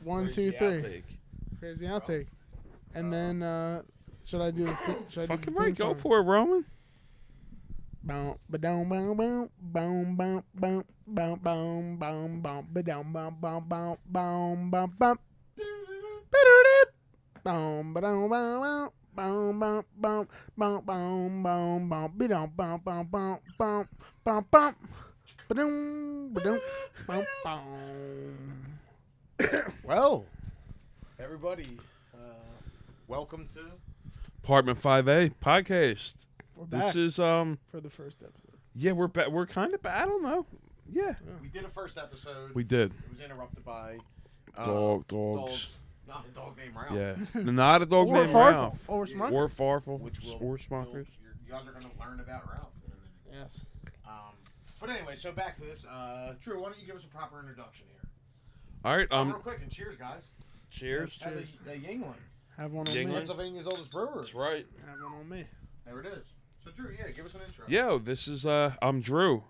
1, 2, 3. Crazy outtake. And then, should I do the theme? Fucking right, go for it, Roman. Boom, ba-dum, boom, boom, boom, boom, boom, boom, boom, boom, boom, ba-dum, boom, boom, boom, boom, boom, boom. Boom, ba-dum, boom, boom, boom, boom, boom, boom, boom, boom, ba-dum, boom, boom, boom, boom, boom, boom, ba-dum, ba-dum, boom, boom. Well, everybody, welcome to Apartment 5A podcast. We're This back is for the first episode. yeah, we're kind of I don't know. Yeah. We did a first episode. We did. It was interrupted by dogs. Not a dog named Ralph. Yeah. Not a dog Or named Farfel. Ralph. Or Smart. Or Farfel. Which will, or Smuckers. you guys are going to learn about Ralph in a minute. Yes. But anyway, so back to this. Drew, why don't you give us a proper introduction here? All right. Real quick, and cheers, guys. Cheers. Have a Yingling. Have one on Yingling. me. Pennsylvania's oldest brewer. That's right. Have one on me. There it is. So Drew, yeah, give us an intro. Yo, this is I'm Drew.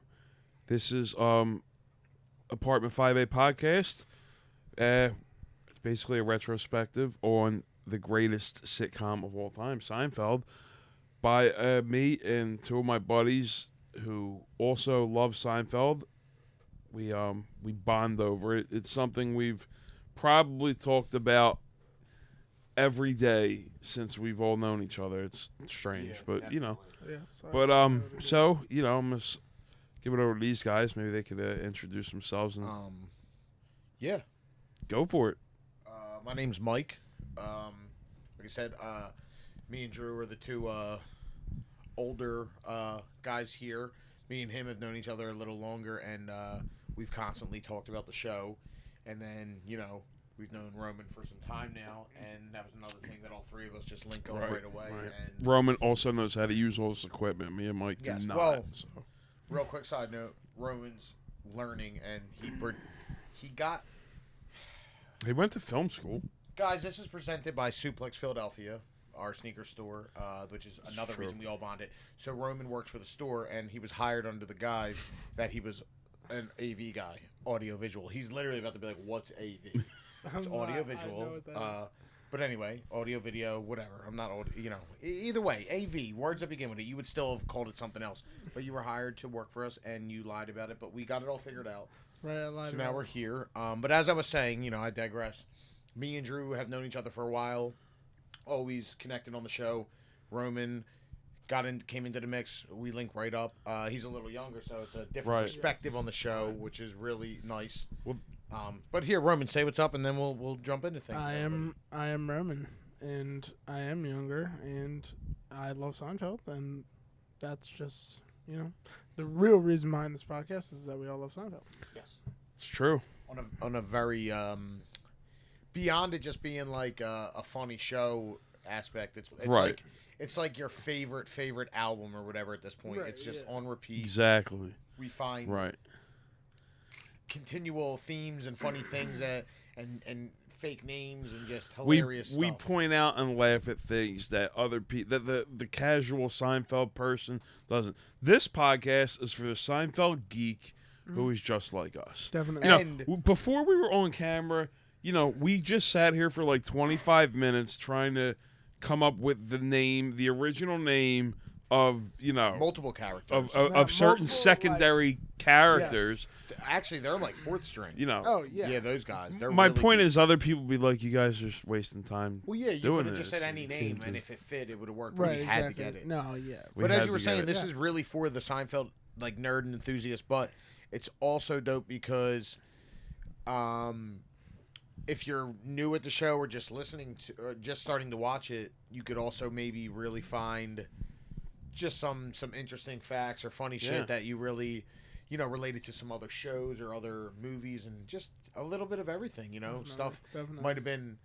This is Apartment 5A podcast. It's basically a retrospective on the greatest sitcom of all time, Seinfeld, by me and two of my buddies who also love Seinfeld. We bond over it. It's something we've probably talked about every day since we've all known each other. It's strange, Yeah, but you know. Yes. But so you know, I'm gonna give it over to these guys. Maybe they could introduce themselves and Yeah. go for it. My name's Mike. Like I said, me and Drew are the two older guys here. Me and him have known each other a little longer, and we've constantly talked about the show. And then, you know, we've known Roman for some time now, and that was another thing that all three of us just linked on right away. Right. And Roman also knows how to use all this equipment. Me and Mike Yes, do not. well- So. real quick side note, Roman's learning, and he got... He went to film school. Guys, this is presented by Suplex Philadelphia, our sneaker store, which is another reason we all bonded. So Roman works for the store, and he was hired under the guise that he was an AV guy, audio visual. He's literally about to be like, "What's AV?" It's audio visual. But anyway, audio video, whatever. I'm not audio, you know. Either way, AV, words that begin with it. You would still have called it something else, but you were hired to work for us, and you lied about it. But we got it all figured out. Right, I lied So about now it. we're here. But as I was saying, you know, I digress. Me and Drew have known each other for a while. Always connected on the show. Roman came into the mix. We link right up. He's a little younger, so it's a different perspective on the show, which is really nice. Well, but here, Roman, say what's up, and then we'll jump into things. I am Roman, and I am younger, and I love Seinfeld, and that's just, you know, the real reason behind this podcast is that we all love Seinfeld. Yes. It's true. On a very beyond it just being like a funny show aspect. It's Right. it's like your favorite album or whatever at this point. Right, It's just yeah. on repeat. Exactly. We find Right. continual themes and funny things and fake names and just We hilarious stuff. point out and laugh at things that other people, that the casual Seinfeld person doesn't. This podcast is for the Seinfeld geek who is just like us. Definitely. You And- know, before we were on camera, you know, we just sat here for like 25 minutes trying to come up with the original name of, you know, multiple characters. of certain multiple, secondary characters. Actually, they're like fourth string. You know, Oh, yeah. Yeah, those guys. They're my really point good. is, other people be like, "You guys are just wasting time." Well, yeah, you doing could have just this. said any You name, can't and just- if it fit, it would have worked. Right, We had exactly. to get it. No, yeah. We But had as you were to get saying, it. this is really for the Seinfeld like nerd and enthusiast. But it's also dope because, if you're new at the show or just listening to, or just starting to watch it, you could also maybe really find just some interesting facts or funny shit Yeah. that you really, you know, related to some other shows or other movies and just a little bit of everything. You know, stuff Definitely. might have been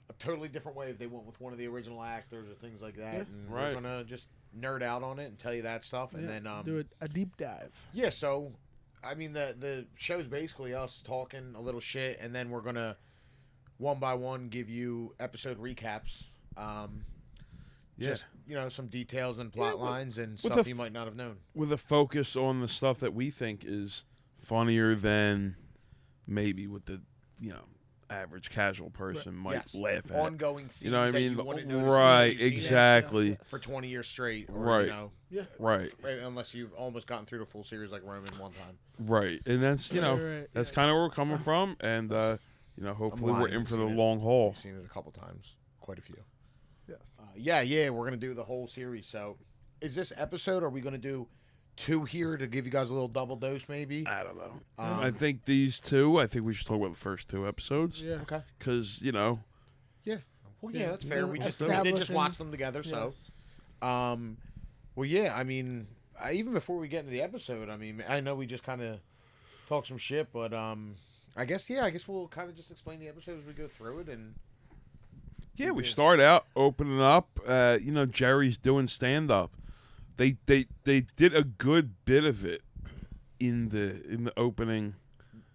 a totally different way if they went with one of the original actors or things like that. Yeah. And Right. we're gonna just nerd out on it and tell you that stuff, and Yeah, then do a deep dive. yeah. So, I mean, the show's basically us talking a little shit, and then we're gonna one by one give you episode recaps. Just, you know, some details and plot lines and with stuff a you might not have known. with a focus on the stuff that we think is funnier than maybe what the, you know, average casual person might Yes. laugh at. Ongoing themes You know what I that mean? you wouldn't notice Right, if you've seen it exactly. for 20 years straight. Or, Right. You know, Yeah. Right, unless you've almost gotten through the full series like Roman one time. right. And that's, Right, that's yeah. kind of where we're coming from. And, hopefully we're lying, in I've for the seen it. long haul. I've seen it a couple times. Quite a few. Yes. Yeah, we're going to do the whole series. So, is this episode, are we going to do 2 here to give you guys a little double dose, maybe? I don't know. Um, I think we should talk about the first 2 episodes. Yeah. Okay. Because, Yeah. Well, yeah, Yeah. that's fair. We did just Establishing- watch them together, so. Yes. Well, yeah, I mean, even before we get into the episode, I mean, I know we just kind of talk some shit, but I guess we'll kind of just explain the episode as we go through it, and Yeah, we start out opening up. Jerry's doing stand up. They did a good bit of it in the opening.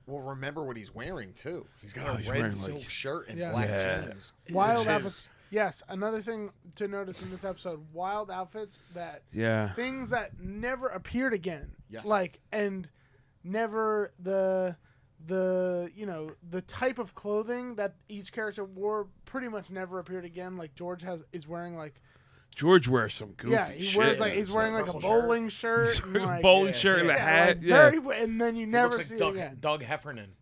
well, remember what he's wearing too. He's got Oh, a he's red wearing, silk like- shirt and Yeah. black Yeah. jeans. Wild Which outfits. is- Yes, another thing to notice in this episode: wild outfits that Yeah, things that never appeared again. Yes. And never the type of clothing that each character wore pretty much never appeared again. Like George is wearing like George wears some goofy he shit. wears like he's wearing like a Purple shirt. bowling shirt, He's and wearing a like, bowling shirt and a yeah, hat. like, Yeah, and then you He never looks see like it again. Doug Heffernan.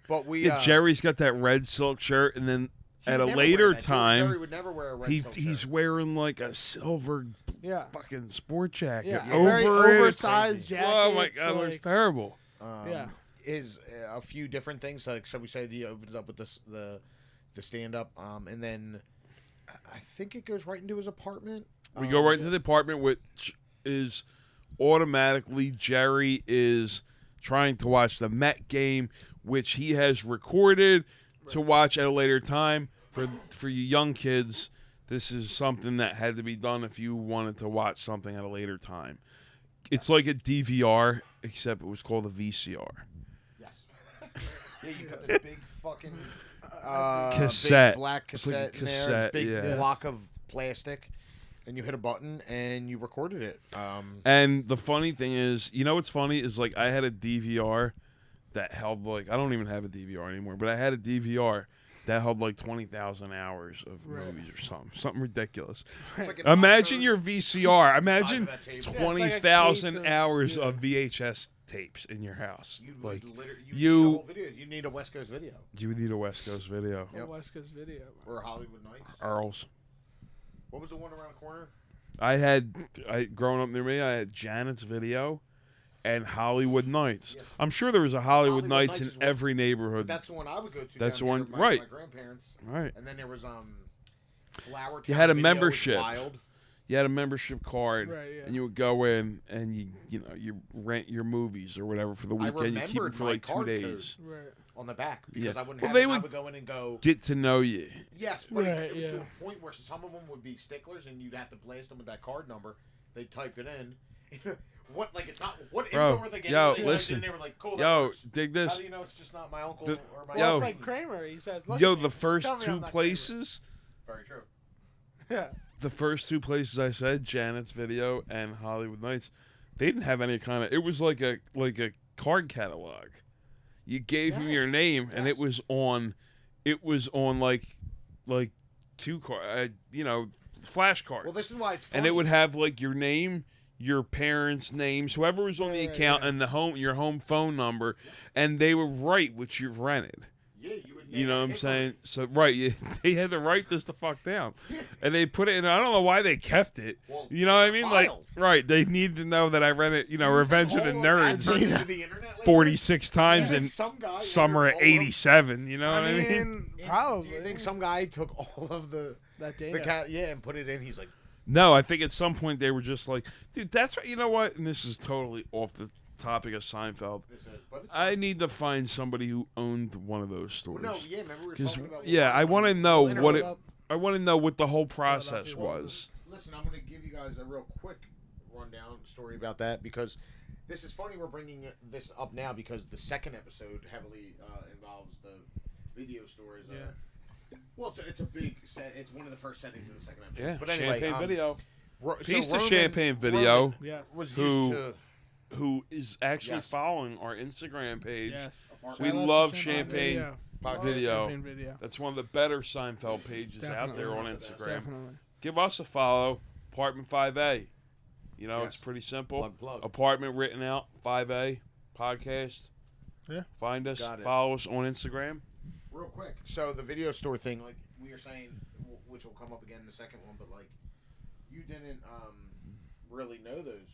But we yeah. Jerry's got that red silk shirt, and then he at would a never later wear that. Jerry time, would never wear a red silk he's shirt. wearing like a silver Yeah, fucking sport jacket yeah, over very it. oversized Crazy. jacket. Oh my god, it looks terrible. Yeah. Is a few different things. Like so, we said he opens up with the stand up, and then I think it goes right into his apartment. We go right into the apartment, which is automatically Jerry is trying to watch the Met game, which he has recorded to watch at a later time. For you young kids, this is something that had to be done if you wanted to watch something at a later time. It's like a DVR, except it was called a VCR. Yes. Yeah, you got this big fucking Cassette. big black It's like a cassette in there, cassette, this big yeah. block of plastic, and you hit a button and you recorded it. And the funny thing is, what's funny is like I had a DVR that held like I don't even have a DVR anymore, but I had a DVR that held like 20,000 hours of movies or something ridiculous. It's like an Imagine Oscar your VCR. Imagine size of that table. Yeah, it's like a 20,000 case of- hours yeah. of VHS tapes in your house. You Like would literally, you- need a whole video. You need a West Coast video you would need a West Coast video. Yep. West Coast video. or a Hollywood Nights. Earls. What was the one around the corner? Growing up near me, I had Janet's video and Hollywood Nights. Yes. I'm sure there was a Hollywood Hollywood Nights Nights in is one- every neighborhood. That's the one I would go to. That's down the here one- with right. My grandparents. Right. And then there was Flower Town You had a Video was membership. Wild. You had a membership card, Right, yeah. and you would go in and you rent your movies or whatever for the I weekend. You keep remembered it for my like 2 card days. Right. on the back because Yeah. I wouldn't Well, have they it. I would- would go in and go. Get to know you. Yes, but Right, it was to yeah. a point where some of them would be sticklers, and you'd have to blast them with that card number. They'd type it in. What like it's not what Bro, info are they getting? yo, They typed it listen. in, they were like, cool. That Yo, works. dig How this. do you know it's just not my uncle The- or my? Well, Yo. it's like Kramer. He says, "Look Yo, at me. the first Tell me 2 I'm not places, Very true. Kramer." Yeah. the first 2 places I said, Janet's video and Hollywood Nights, they didn't have any kind of. It was like a card catalog. You gave him your Yes, name, and yes. it was on. It was on like 2 card, flash cards. Well, this is why it's funny. And it would have like your name, your parents' names, whoever was on the Right, account, yeah. and your home phone number, and they would write what you've rented. Yeah, you would. You know what I'm saying? So they had to write this the fuck down, and they put it in. I don't know why they kept it. Well, You know what I mean? files. Like, right? They need to know that I rented. Revenge of the Nerds, Turned into the internet later? 46 times You in think some guy summer of ordered all of- '87. You know what I mean? Probably. Do you think some guy took all of the that data? and put it in? He's like, No, I think at some point they were just like, dude, that's right. You know what? And this is totally off the topic of Seinfeld. this is, but it's I need to find somebody who owned one of those stores. no, yeah. Remember we were Because talking about. I want to know Well, what it. about- I want to know what the whole process Philadelphia. was. Listen, I'm going to give you guys a real quick rundown story about that because this is funny. We're bringing this up now because the second episode heavily involves the video stores. Well, it's a big set. It's one of the first settings of the second episode. Yeah, but anyway, champagne video. so Piece to Roman- champagne video. Roman Yes. was Who- used to. Who is actually Yes. following our Instagram page? Yes. We Shout out to love champagne. Video. Video. Campaign video. That's one of the better Seinfeld pages out there on Instagram. Definitely. Give us a follow, Apartment 5A. You know, Yes. it's pretty simple. Plug. Apartment written out, 5A podcast. Yeah. Find us, Got it. follow us on Instagram. Real quick. So the video store thing, like we were saying, which will come up again in the second one, but like you didn't really know those.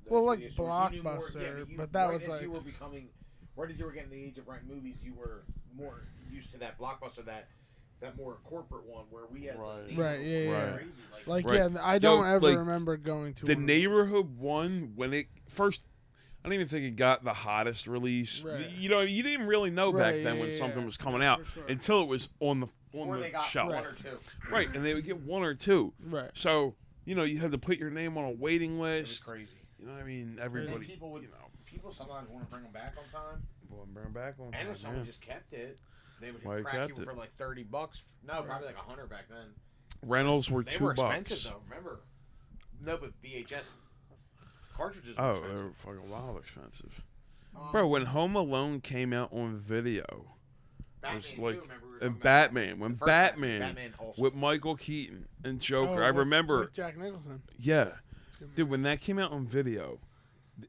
Well, like video stores. You knew more- Blockbuster, but that right was as like you were becoming, right as you were getting the age of renting movies, you were more used to that Blockbuster, that more corporate one where we had Right. the Right, yeah, neighborhood yeah. crazy, like Right. yeah. I don't ever like, remember going to The one of those. neighborhood one, when it first, I don't even think it got the hottest release. Right. You know, you didn't really know back Right, then yeah, when yeah, something yeah. was coming Yeah, out for sure. until it was on the or they got shelf. one or two. Right, and they would get one or two. Right. So, you know, you had to put your name on a waiting It was list. crazy. You know what I mean? And Everybody, people would, you know, people sometimes want to bring them back on time, bring 'em back on and time, if someone yeah. just kept it, they would Why you crack kept you it? for like $30. No, probably like $100 back then. Rentals were They $2. were expensive though. Remember? No, but VHS cartridges were Oh, they expensive. were fucking wild expensive. Um, Bro, when Home Alone came out on video, Batman was too, like, remember we were and talking about Batman, when the first Batman also. with Michael Keaton and Joker, Oh, I with- remember, with Jack Nicholson. yeah, It's gonna be- dude, when that came out on video,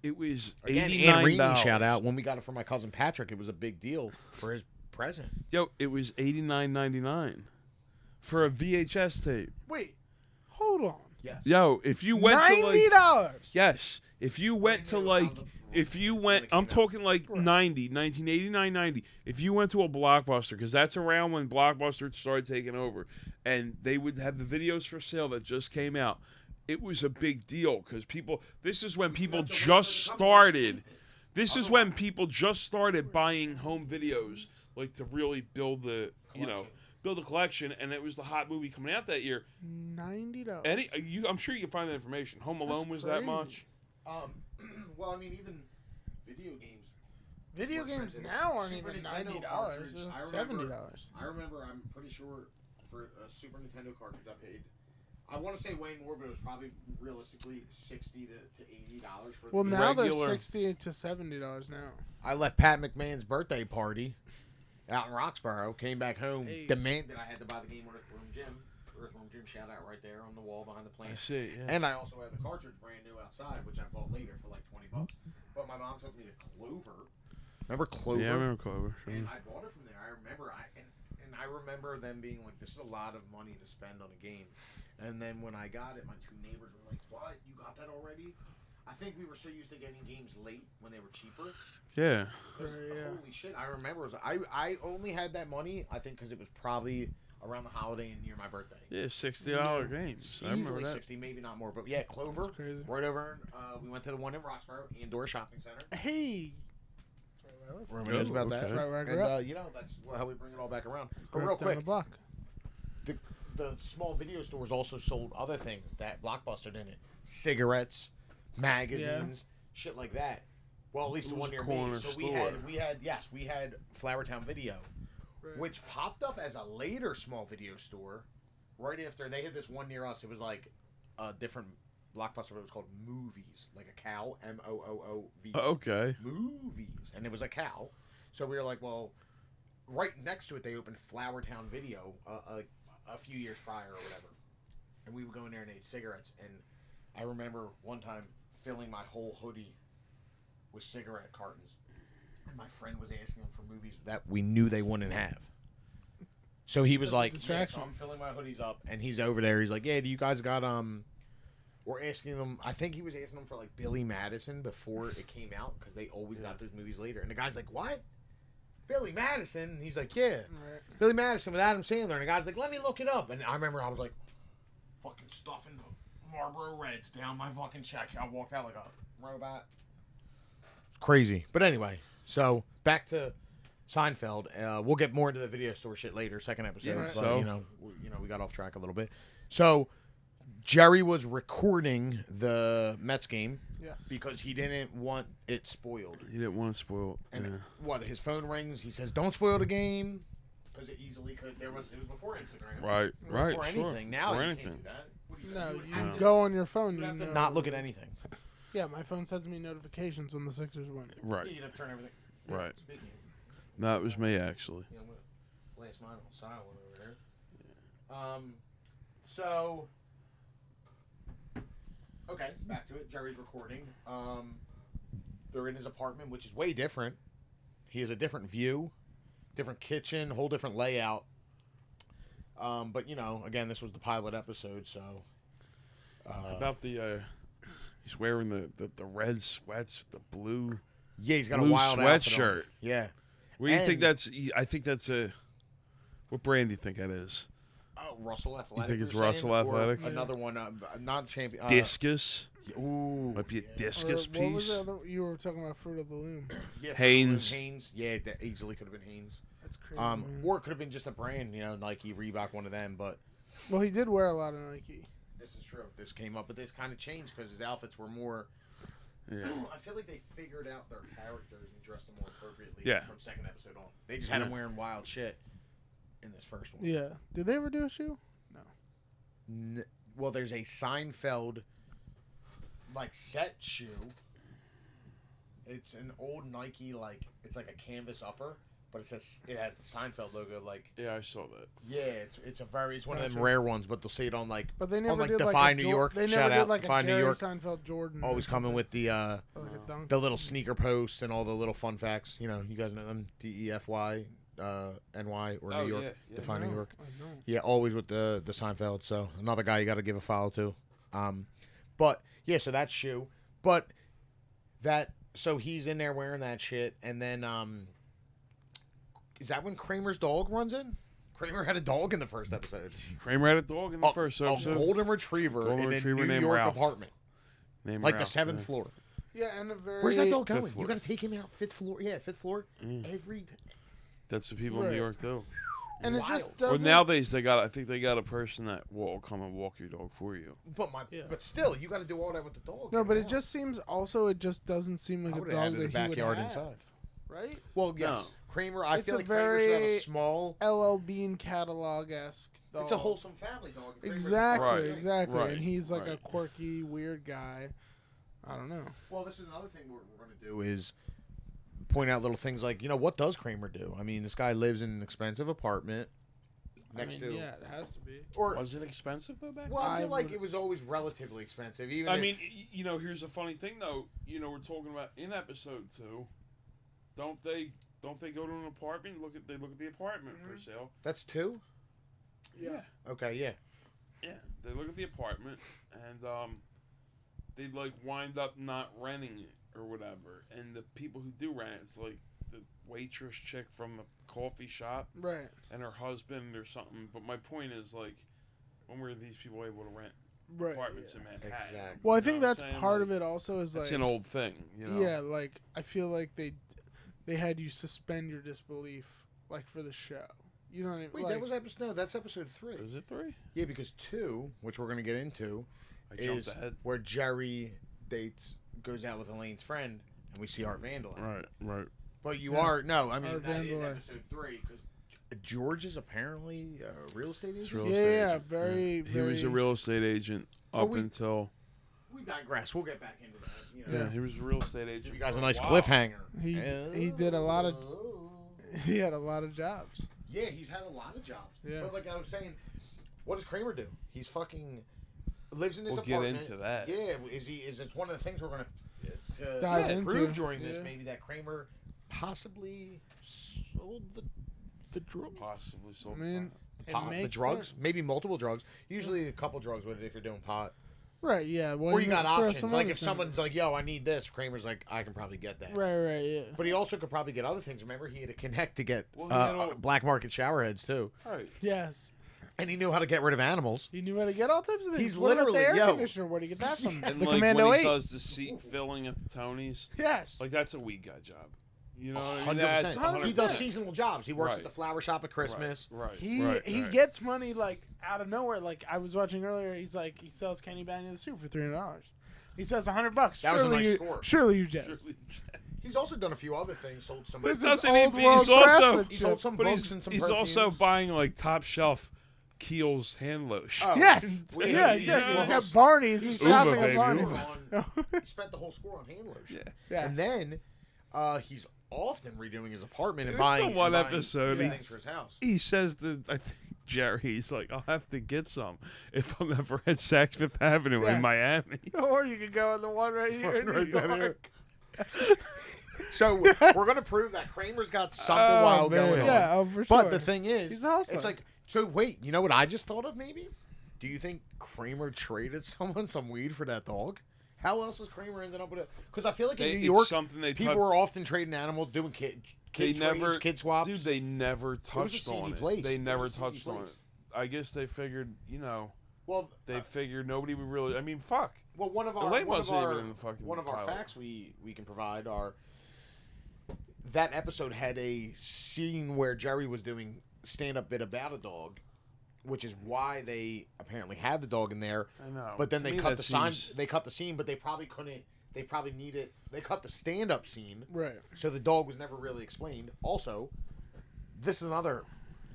it was Again, $89. Ann Reedy shout out. When we got it for my cousin Patrick, it was a big deal for his present. Yo, it was $89.99 for a VHS tape. Wait, hold on. Yes. Yo, if you went to like, $90. yes, if you went to like, if you went, I'm talking like Right. 1989, 90. If you went to a Blockbuster, because that's around when Blockbuster started taking over, and they would have the videos for sale that just came out. It was a big deal because people. This is when people just started. This is when people just started buying home videos, like to really build the, you know, build a collection, and it was the hot movie coming out that year. $90. I'm sure you can find that information. Home Alone That's was that crazy. much. Well, I mean, even video games. Video More games expensive. now aren't Super even Nintendo $90. cartridge, They're like I remember- $70. I remember, I'm pretty sure for a Super Nintendo cartridge, I paid. I want to say way more, but it was probably realistically $60 to $80 for. Well, the now they're Regular. $60 to $70 now. I left Pat McMahon's birthday party out in Roxborough. Came back home, Hey. demanded I had to buy the game on Earthworm Jim. Earthworm Jim shout out right there on the wall behind the I plant. see. Yeah. And I also had the cartridge brand new outside, which I bought later for like $20. But my mom took me to Clover. Remember Clover? Yeah, I remember Clover. Sure. And I bought it from there. I remember and I remember them being like, "This is a lot of money to spend on a game." And then when I got it, my two neighbors were like, "What? You got that already?" I think we were so used to getting games late when they were cheaper. Yeah. 'Cause, Right, yeah. holy shit! I remember I only had that money. I think because it was probably around the holiday and near my birthday. Yeah, $60 games. I remember Easily that. 60, maybe not more, but yeah, Clover. That's crazy. Right over. We went to the one in Roxborough, Indoor Shopping Center. Hey. That's right where I live. Everyone knows about that. okay. Right where I And grew up. you know that's how we bring it all back around. But Grew real up down quick, the block. the small video stores also sold other things that Blockbuster didn't. Cigarettes, magazines, shit like that. Well, at least It the was one a near me. corner So store. we had Flowertown Video, Right. which popped up as a later small video store. Right after they had this one near us, it was like a different Blockbuster. But it was called Movies, like a cow, MOOOV. Okay. Movies, and it was a cow. So we were like, well, right next to it, they opened Flowertown Video a few years prior or whatever, and we would go in there and eat cigarettes. And I remember one time filling my whole hoodie with cigarette cartons, and my friend was asking them for movies that we knew they wouldn't have. So he was That's a like, distraction. yeah, so I'm filling my hoodies up, and he's over there. He's like, yeah, do you guys got We're asking them. I think he was asking them for like Billy Madison before it came out because they always got those movies later. And the guy's like, "What? Billy Madison?" And he's like, "Yeah, Right. Billy Madison with Adam Sandler." And the guy's like, "Let me look it up." And I remember I was like, fucking stuffing the Marlboro Reds down my fucking check. I walked out like a robot. It's crazy. But anyway, so back to Seinfeld. We'll get more into the video store shit later, second episode. Yeah. But, So? you know, we got off track a little bit. So Jerry was recording the Mets game Yes. because he didn't want it spoiled. You didn't want it spoiled. And Yeah. what? His phone rings. He says, "Don't spoil the game," because it easily could. It was before Instagram. Right. Right. Before sure. anything. Now For you anything. can't do that. What do you No, do? you have to- go on your phone. You You have to know not look at it is. anything. Yeah, my phone sends me notifications when the Sixers win. Right. You have to turn everything. Right. Speaking. No, it was me actually. You know, blast mine on silent over there. So, okay, back to it. Jerry's recording. They're in his apartment, which is way different. He has a different view, different kitchen, whole different layout. But again, this was the pilot episode, so. About the, he's wearing the red sweats, the blue. Yeah, he's got blue a wild sweatshirt. Yeah. What do you think that's? I think that's a. What brand do you think that is? Oh, Russell Athletic. You think it's you're Russell saying? Or Athletic? another one, not champion. Discus. Ooh, Might be a discus What was piece. the other? You were talking about Fruit of the Loom. Yeah, Hanes. Hanes. Yeah, that easily could have been Hanes. That's crazy. Man. Or it could have been just a brand, Nike, Reebok, one of them. But Well, he did wear a lot of Nike. this is true. This came up, but this kind of changed because his outfits were more. Yeah. I feel like they figured out their characters and dressed them more appropriately Yeah. from second episode on. They just had him wearing wild shit in this first one. Yeah. Did they ever do a shoe? No. Well, there's a Seinfeld set shoe. It's an old Nike it's like a canvas upper, but it has the Seinfeld logo Yeah, I saw that. Yeah, it's one of them rare ones, but they'll see it on But they never on did Defy a New York. They never Shout did out like Defy a New Jerry York. Seinfeld Jordan. Always or coming something. with the Or like a dunk. little sneaker post and all the little fun facts. You guys know them. DEFY, NY or New York. Yeah. Defy New No, York. I don't. Yeah, always with the Seinfeld. So another guy you got to give a follow to. But yeah, so that shoe. But so he's in there wearing that shit, and then is that when Kramer's dog runs in? Kramer had a dog in the first episode. Kramer had a dog in the first A episode. golden retriever Golden in retriever a New named York Ralph. apartment, Named like the Ralph, 7th yeah. floor. Yeah, and a very. Where's that dog Fifth going? floor. You got to take him out 5th floor. Yeah, 5th floor. Mm. Every That's the people in Right. New York do. And it wild. just Or doesn't. nowadays I think they got a person that will come and walk your dog for you. Yeah. But still, you got to do all that with the dog. No, you but know? it just seems. Also, it just doesn't seem I like a would dog have that the he would backyard have. inside. Right? Well, yes, No. Kramer. I It's feel a like Kramer should have a very small. LL Bean catalog esque dog. It's a wholesome family dog. and Kramer's a Exactly, fucking Right. saint. exactly. Right, And he's like a right. quirky, weird guy. I don't know. Well, this is another thing we're going to do is point out little things like, what does Kramer do? I mean, this guy lives in an expensive apartment next to. Yeah, it has to be. Or Was it expensive though back well, I feel I like would- it was always relatively expensive. Even I if- mean, here's a funny thing though. We're talking about in episode 2. Don't they go to an apartment? They look at the apartment for sale. that's 2. Yeah. Okay, yeah. Yeah. They look at the apartment and they wind up not renting it or whatever. And the people who do rent it's like the waitress chick from the coffee shop Right. and her husband or something. But my point is when were these people able to rent Right. apartments in Manhattan? Exactly. Well, I You know think what I'm that's saying? part of it also is It's like an old thing, yeah, like I feel like they had you suspend your disbelief for the show. You know what I mean? Wait, that was episode. No, that's episode 3. Is it 3? Yeah, because 2, which we're going to get into, I jumped is ahead. where Jerry goes out with Elaine's friend, and we see Art Vandal. Right. But you Yes, are no, I mean Art that is Vandal. episode 3 because George is apparently a real estate agent. Real Yeah, estate yeah, agent. very, He very. was a real estate agent up we- until We digress. We'll get back into that. yeah, he was a real estate agent. Give you guys for a nice while. cliffhanger. He did a lot of. He had a lot of jobs. Yeah, he's had a lot of jobs. Yeah. But like I was saying, what does Kramer do? He's fucking lives in his We'll get apartment. into that. Yeah, is it one of the things we're gonna Dive into. prove during this? Yeah. Maybe that Kramer possibly sold the drug. Possibly so. I mean, it Pot, the makes drugs, sense. maybe multiple drugs. Usually a couple drugs with it if you're doing pot. Right. Yeah. Well, Or you got throw options. some Like other if things. someone's like, "Yo, I need this," Kramer's like, "I can probably get that." Right. Right. Yeah. But he also could probably get other things. Remember, he had to connect to get Well, he had all- black market shower heads too, Right. Yes. and he knew how to get rid of animals. He knew how to get all types of things. He's What about literally- the air yo. conditioner. Where do you get that from? And the like Commando when he 8. does the seat filling at the Tony's, Yes. like that's a weed guy job. You know, what I mean? 100%. That's He does 100%. seasonal jobs. He works Right. at the flower shop at Christmas. Right. He gets money out of nowhere. Like I was watching earlier, he sells Kenny Bang the suit for $300. He sells $100. That was a Surely nice you, score. Surely you jazz. Surely- He's also done a few other things. Sold some. This is Doesn't he- old he's world also- craftsmanship. He sold some But books and some he's perfumes. also buying like top shelf Kiehl's hand lotion. Oh. Yes. Yeah, Yeah. yeah. He's got Barney's. He's Uber, shopping baby, at Barney's. Uber. He spent the whole score on hand lotion. Yeah. Yes. And then he's often redoing his apartment and There's buying the one and buying episode things for his house. He says that I think Jerry, he's like, I'll have to get some if I'm ever at Saks Fifth Avenue in Miami. Or you could go on the one right here in New York. So we're gonna prove that Kramer's got something wild going on. Yeah, oh, for sure. But the thing is, He's a hustler. it's like, so wait, you know what I just thought of? Maybe, do you think Kramer traded someone some weed for that dog? How else has Kramer ended up with it? Because I feel like in New York, people are often trading animals, doing kid trades, kid swaps. Dude, they never touched on it. Place. They never touched on it. I guess they figured, well, they figured nobody would really. I mean, fuck. Well, one of our facts we can provide are that episode had a scene where Jerry was doing stand-up bit about a dog, which is why they apparently had the dog in there. I know. But then they cut the scene, but they probably couldn't. They probably needed. They cut the stand-up scene, right? So the dog was never really explained. Also, this is another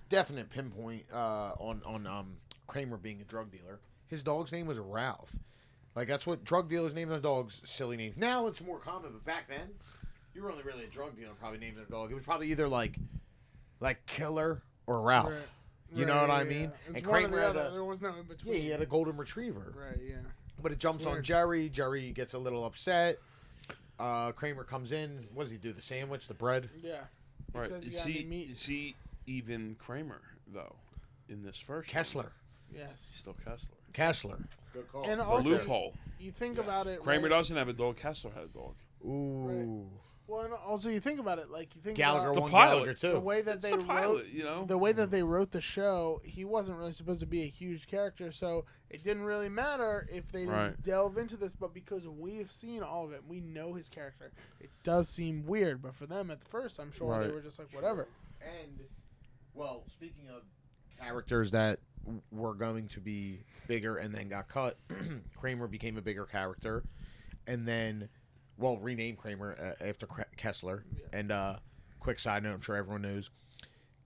definite pinpoint on Kramer being a drug dealer. His dog's name was Ralph. Like, that's what drug dealers name their dogs. Silly names. Now it's more common, but back then, you were only really a drug dealer probably naming their dog. It was probably either like Killer or Ralph. Right. You know what I mean? And Kramer there was no in between. Yeah, he had a golden retriever. Right, yeah. But it jumps on Jerry. Jerry gets a little upset. Kramer comes in. What does he do? The sandwich, the bread? Yeah. Right. Is he even Kramer, though, in this first Kessler. One? Yes. He's still Kessler. Kessler. Good call. And The also, loophole. You think about it. Kramer doesn't have a dog. Kessler had a dog. Ooh. Right. Well, and also you think about it, like you think Gallagher about won pilot. Gallagher too. the way that they wrote, the way that they wrote the show, he wasn't really supposed to be a huge character, so it didn't really matter if they didn't delve into this. But because we've seen all of it, we know his character. It does seem weird, but for them at first, I'm sure they were just like whatever. And well, speaking of characters that were going to be bigger and then got cut, Kramer became a bigger character, and then. Well, renamed Kramer after Kessler. Yeah. And quick side note, I'm sure everyone knows,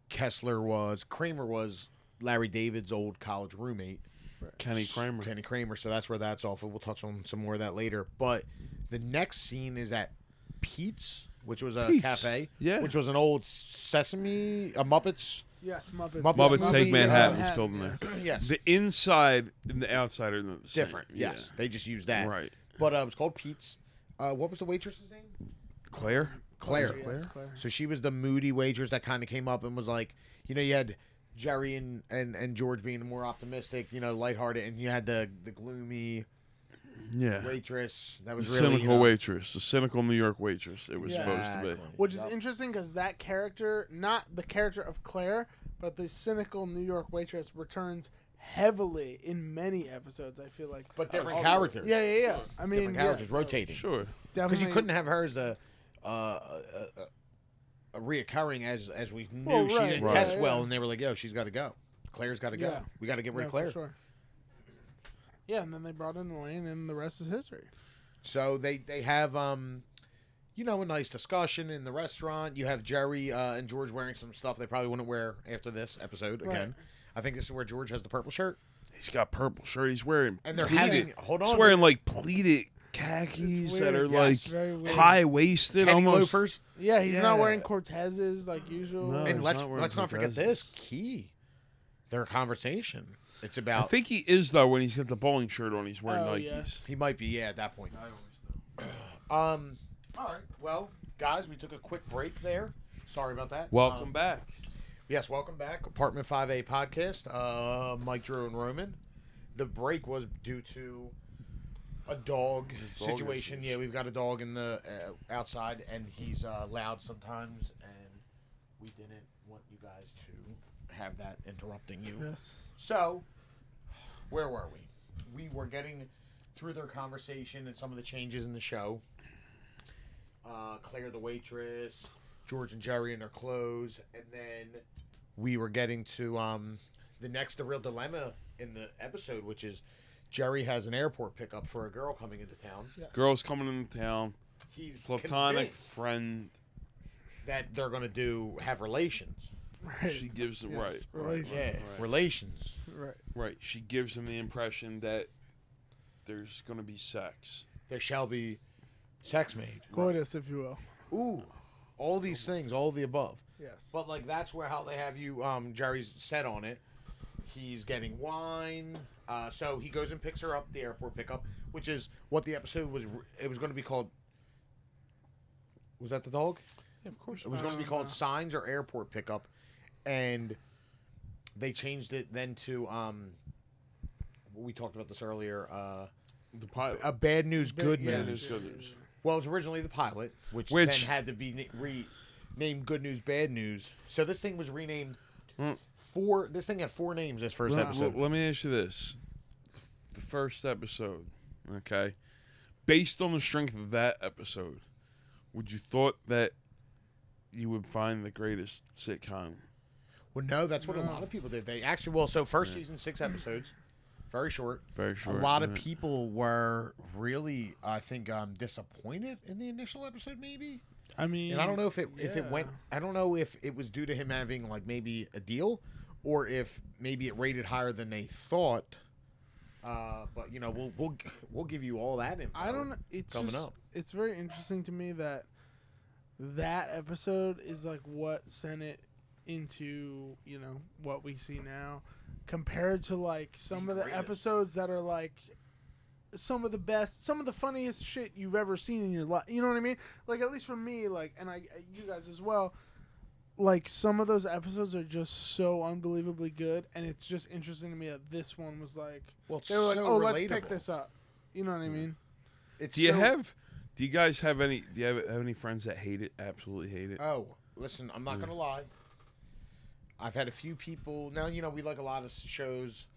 Kramer was Larry David's old college roommate. Right. Kenny Kramer, so that's where that's off of. We'll touch on some more of that later. But the next scene is at Pete's, which was a cafe, which was an old Muppets. Yes, Muppets. Muppets Take Manhattan was filmed in there. Yes. The inside and the outside are the same. Different, yes. They just used that. Right. But it was called Pete's. What was the waitress's name? Claire. Claire. So she was the moody waitress that kind of came up and was like, you had Jerry and George being more optimistic, lighthearted, and you had the gloomy waitress that was really cynical waitress, the cynical New York waitress. It was supposed to be, which is interesting because that character, not the character of Claire, but the cynical New York waitress, returns heavily in many episodes. I feel like, but different characters. Yeah. I mean, different characters rotating. Sure, because you couldn't have her as a reoccurring as we knew she didn't test well, and they were like, "Yo, she's got to go. Claire's got to go. We got to get rid of Claire." Sure. Yeah, and then they brought in Elaine, and the rest is history. So they have a nice discussion in the restaurant. You have Jerry and George wearing some stuff they probably wouldn't wear after this episode again. I think this is where George has the purple shirt. He's got purple shirt. He's wearing and they're having He's wearing like pleated khakis that are like high waisted, almost loafers. Yeah, he's not wearing Cortezes like usual. No, and let's not forget this key. Their conversation. It's about. I think he is though when he's got the bowling shirt on. He's wearing Nikes. Yeah. He might be at that point. All right. Well, guys, we took a quick break there. Sorry about that. Welcome back. Yes, welcome back. Apartment 5A podcast. Mike, Drew, and Roman. The break was due to a dog situation. Yeah, we've got a dog in the outside, and he's loud sometimes, and we didn't want you guys to have that interrupting you. Yes. So, where were we? We were getting through their conversation and some of the changes in the show. Claire the waitress, George and Jerry in their clothes, and then we were getting to the real dilemma in the episode, which is Jerry has an airport pickup for a girl coming into town. Yes. Girl's coming into town. He's platonic friend that they're going to have relations. Right. She gives him relations. Right. She gives him the impression that there's going to be sex. There shall be sex made. Coitus, if you will. Ooh. all these things, all of the above. Yes. But like that's where how they have you. Jerry's set on it. He's getting wine. So he goes and picks her up, the airport pickup, which is what the episode was. It was going to be called. Was that the dog? Yeah, of course. It was going to be called Signs or Airport Pickup, and they changed it then to we talked about this earlier. The pilot. A bad news, good Yeah. news. Good news. Well, it was originally the pilot, which then had to be renamed Good News, Bad News. So this thing was renamed. This thing had 4 names. This first episode. Let me ask you this: the first episode, okay, based on the strength of that episode, would you thought that you would find the greatest sitcom? Well, no, that's what a lot of people did. They actually, so first season 6 episodes, very short. Very short. A lot of people were really, I think, disappointed in the initial episode. Maybe. I mean, and I don't know if it went. I don't know if it was due to him having like maybe a deal, or if maybe it rated higher than they thought. But you know, we'll give you all that info. I don't know. It's coming just, up. It's very interesting to me that episode is like what sent it into what we see now, compared to like some of the episodes that are like some of the best, some of the funniest shit you've ever seen in your life. You know what I mean? Like, at least for me, like, and you guys as well. Like, some of those episodes are just so unbelievably good, and it's just interesting to me that this one was like, they were like, oh, let's pick this up. You know what I mean? Do you guys have any? Do you have any friends that hate it? Absolutely hate it. Oh, listen, I'm not gonna lie. I've had a few people. Now we like a lot of shows.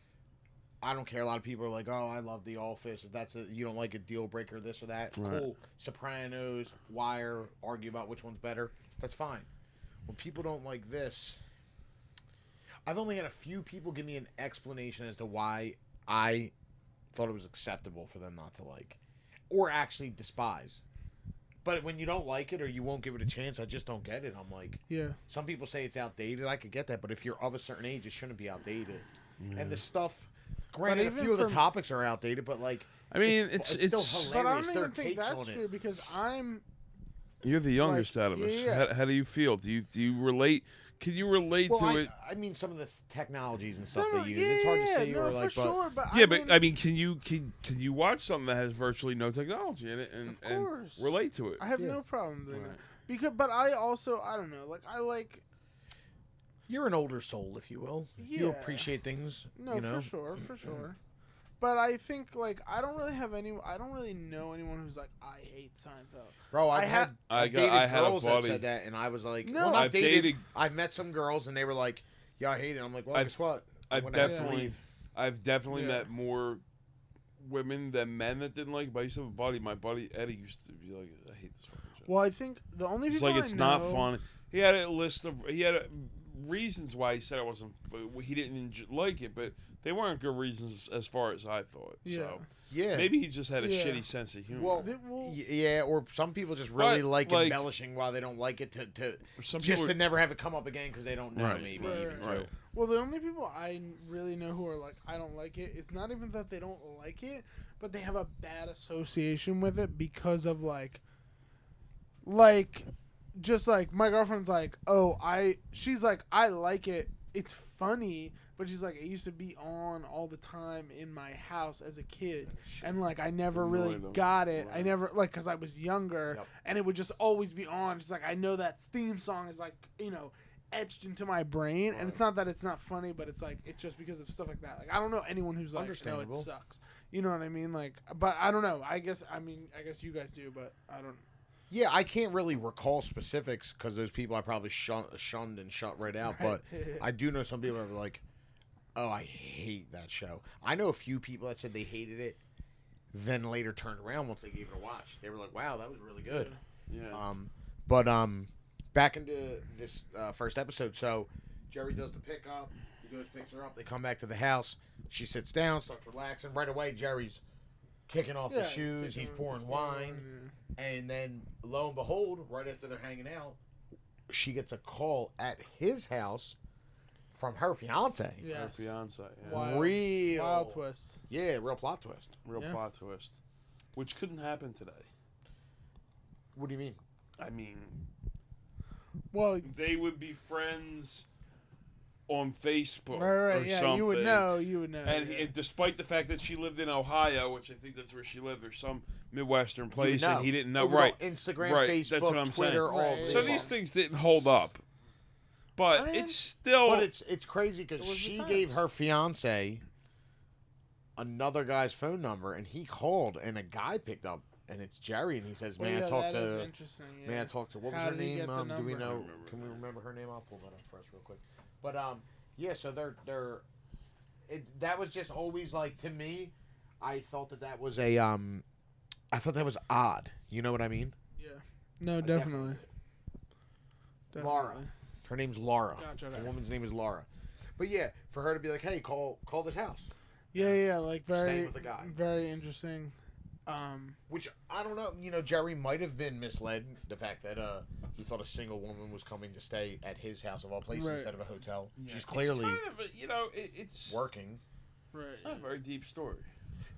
I don't care. A lot of people are like, "Oh, I love The Office." If you don't like a deal breaker, this or that, cool. Sopranos, Wire, argue about which one's better. That's fine. When people don't like this, I've only had a few people give me an explanation as to why I thought it was acceptable for them not to like, or actually despise. But when you don't like it or you won't give it a chance, I just don't get it. I'm like, yeah. Some people say it's outdated. I could get that, but if you're of a certain age, it shouldn't be outdated. And the stuff. Granted, a few of the topics are outdated, but like, I mean, it's still hilarious. But I don't even think that's true because You're the youngest out of us. Yeah. How do you feel? Do you relate? Can you relate to it? I mean, some of the technologies and stuff they use. It's hard to say. No, or like, for sure. But I mean, can you watch something that has virtually no technology in it and relate to it? I have no problem doing that. But I also, I don't know. Like, I like. You're an older soul, if you will. Yeah. You appreciate things. No, for sure. But I think, like, I don't really know anyone who's like, I hate Seinfeld. Bro, I've dated girls that said that, and I was like, no, well, I've dated. I've met some girls, and they were like, yeah, I hate it. I'm like, well, guess what? I've definitely met more women than men that didn't like it. But I used to have a buddy. My buddy Eddie used to be like, I hate this fucking show. Well, I think the only people it's not fun. He had a list of reasons why he said it wasn't. He didn't like it, but they weren't good reasons as far as I thought. Yeah. So yeah, maybe he just had a shitty sense of humor. Well, yeah, or some people just really like embellishing why they don't like it to never have it come up again because they don't know. Right. Maybe. Right. Well, the only people I really know who are like, I don't like it, it's not even that they don't like it, but they have a bad association with it because of like, just like my girlfriend's like, she's like, I like it, it's funny, but she's like, it used to be on all the time in my house as a kid, and like I never really got it. I never because I was younger, and it would just always be on. She's like, I know that theme song is like etched into my brain, and it's not that it's not funny, but it's like it's just because of stuff like that. Like I don't know anyone who's like, no, it sucks. You know what I mean? Like, but I don't know. I guess you guys do, but I don't. Yeah, I can't really recall specifics because those people I probably shunned and shut right out. But I do know some people that are like, oh, I hate that show. I know a few people that said they hated it, then later turned around once they gave it a watch. They were like, wow, that was really good. Yeah. But back into this first episode. So Jerry does the pickup. He goes, picks her up. They come back to the house. She sits down, starts relaxing. Right away, Jerry's kicking off the shoes. He's pouring wine. And then, lo and behold, right after they're hanging out, she gets a call at his house from her fiance. Yes. Her fiance. Yeah. Wild twist. Yeah, real plot twist. Plot twist. Which couldn't happen today. What do you mean? I mean, Well, they would be friends on Facebook right, or yeah, something. you would know. And, yeah. and despite the fact that she lived in Ohio, which I think that's where she lived, or some Midwestern place, and he didn't know. Right. Instagram, right. Facebook, That's what I'm Twitter, saying. all Right, of So it. these things didn't hold up. But I mean, it's still... But it's crazy because It was the she times. gave her fiance another guy's phone number, and he called, and a guy picked up, and it's Jerry, and he says, Well, "May yeah, I talk that is to? interesting. Yeah. May I talk to? What was How her did he name? get the Do we number? know? Can we remember her name? I'll pull that up for us real quick. But yeah. So they're that was just always like, to me, I thought that was a I thought that was odd. You know what I mean? Yeah. No, I definitely. Laura. Her name's Laura. Gotcha. The woman's name is Laura. But yeah, for her to be like, "Hey, call this house." Yeah, like Staying very, with the guy. very interesting. Which I don't know. You know, Jerry might have been misled the fact that he thought a single woman was coming to stay at his house of all places Right. instead of a hotel. Yeah, She's clearly it's kind of a, you know, it's working. Right. It's not a very deep story.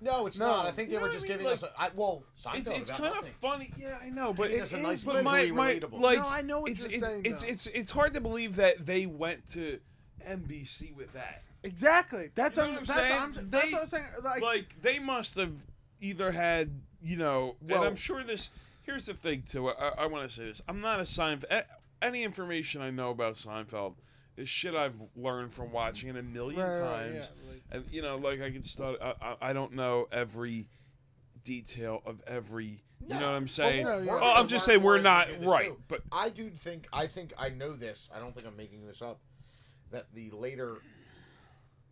No, it's No. not. I think they You know were what just I mean? giving Like, us Seinfeld It's about kind of nothing. funny. Yeah, I know, but It's a nice, but visually relatable. like, No, I know what it's, you're it's, saying, It's, though. it's hard to believe that they went to NBC with that. Exactly. That's You know what what I'm saying? that's what I'm saying. Like they must have either had, you know, Well- and I'm sure this. Here's the thing too. I want to say this. I'm not a Seinfeld. Any information I know about Seinfeld is shit I've learned from watching it a million times. yeah, like, And you know, like I could start. I don't know every detail of every. You know what I'm saying? no, yeah. I'm just saying we're not right. Too. But I think I know this. I don't think I'm making this up. That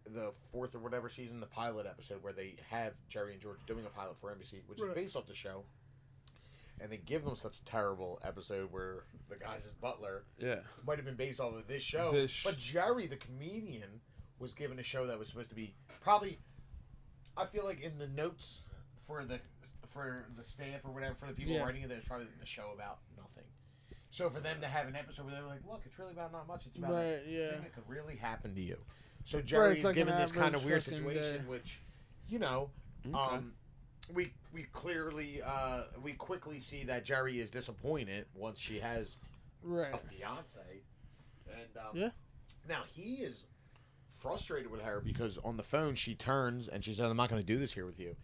the fourth or whatever season, the pilot episode where they have Jerry and George doing a pilot for NBC, which is based off the show, and they give them such a terrible episode where the guy's his butler. yeah, Might have been based off of this show, but Jerry, the comedian, was given a show that was supposed to be probably. I feel like in the notes for the staff or whatever, for the people writing it, there's probably the show about nothing. So for them to have an episode where they were like, "Look, it's really about not much. It's about a thing that could really happen to you." So Jerry is like given an this kind of average weird fucking situation, day. which, you know, Okay. we clearly we quickly see that Jerry is disappointed once she has right. a fiance, and Yeah. now he is frustrated with her because on the phone she turns and she says, "I'm not going to do this here with you,"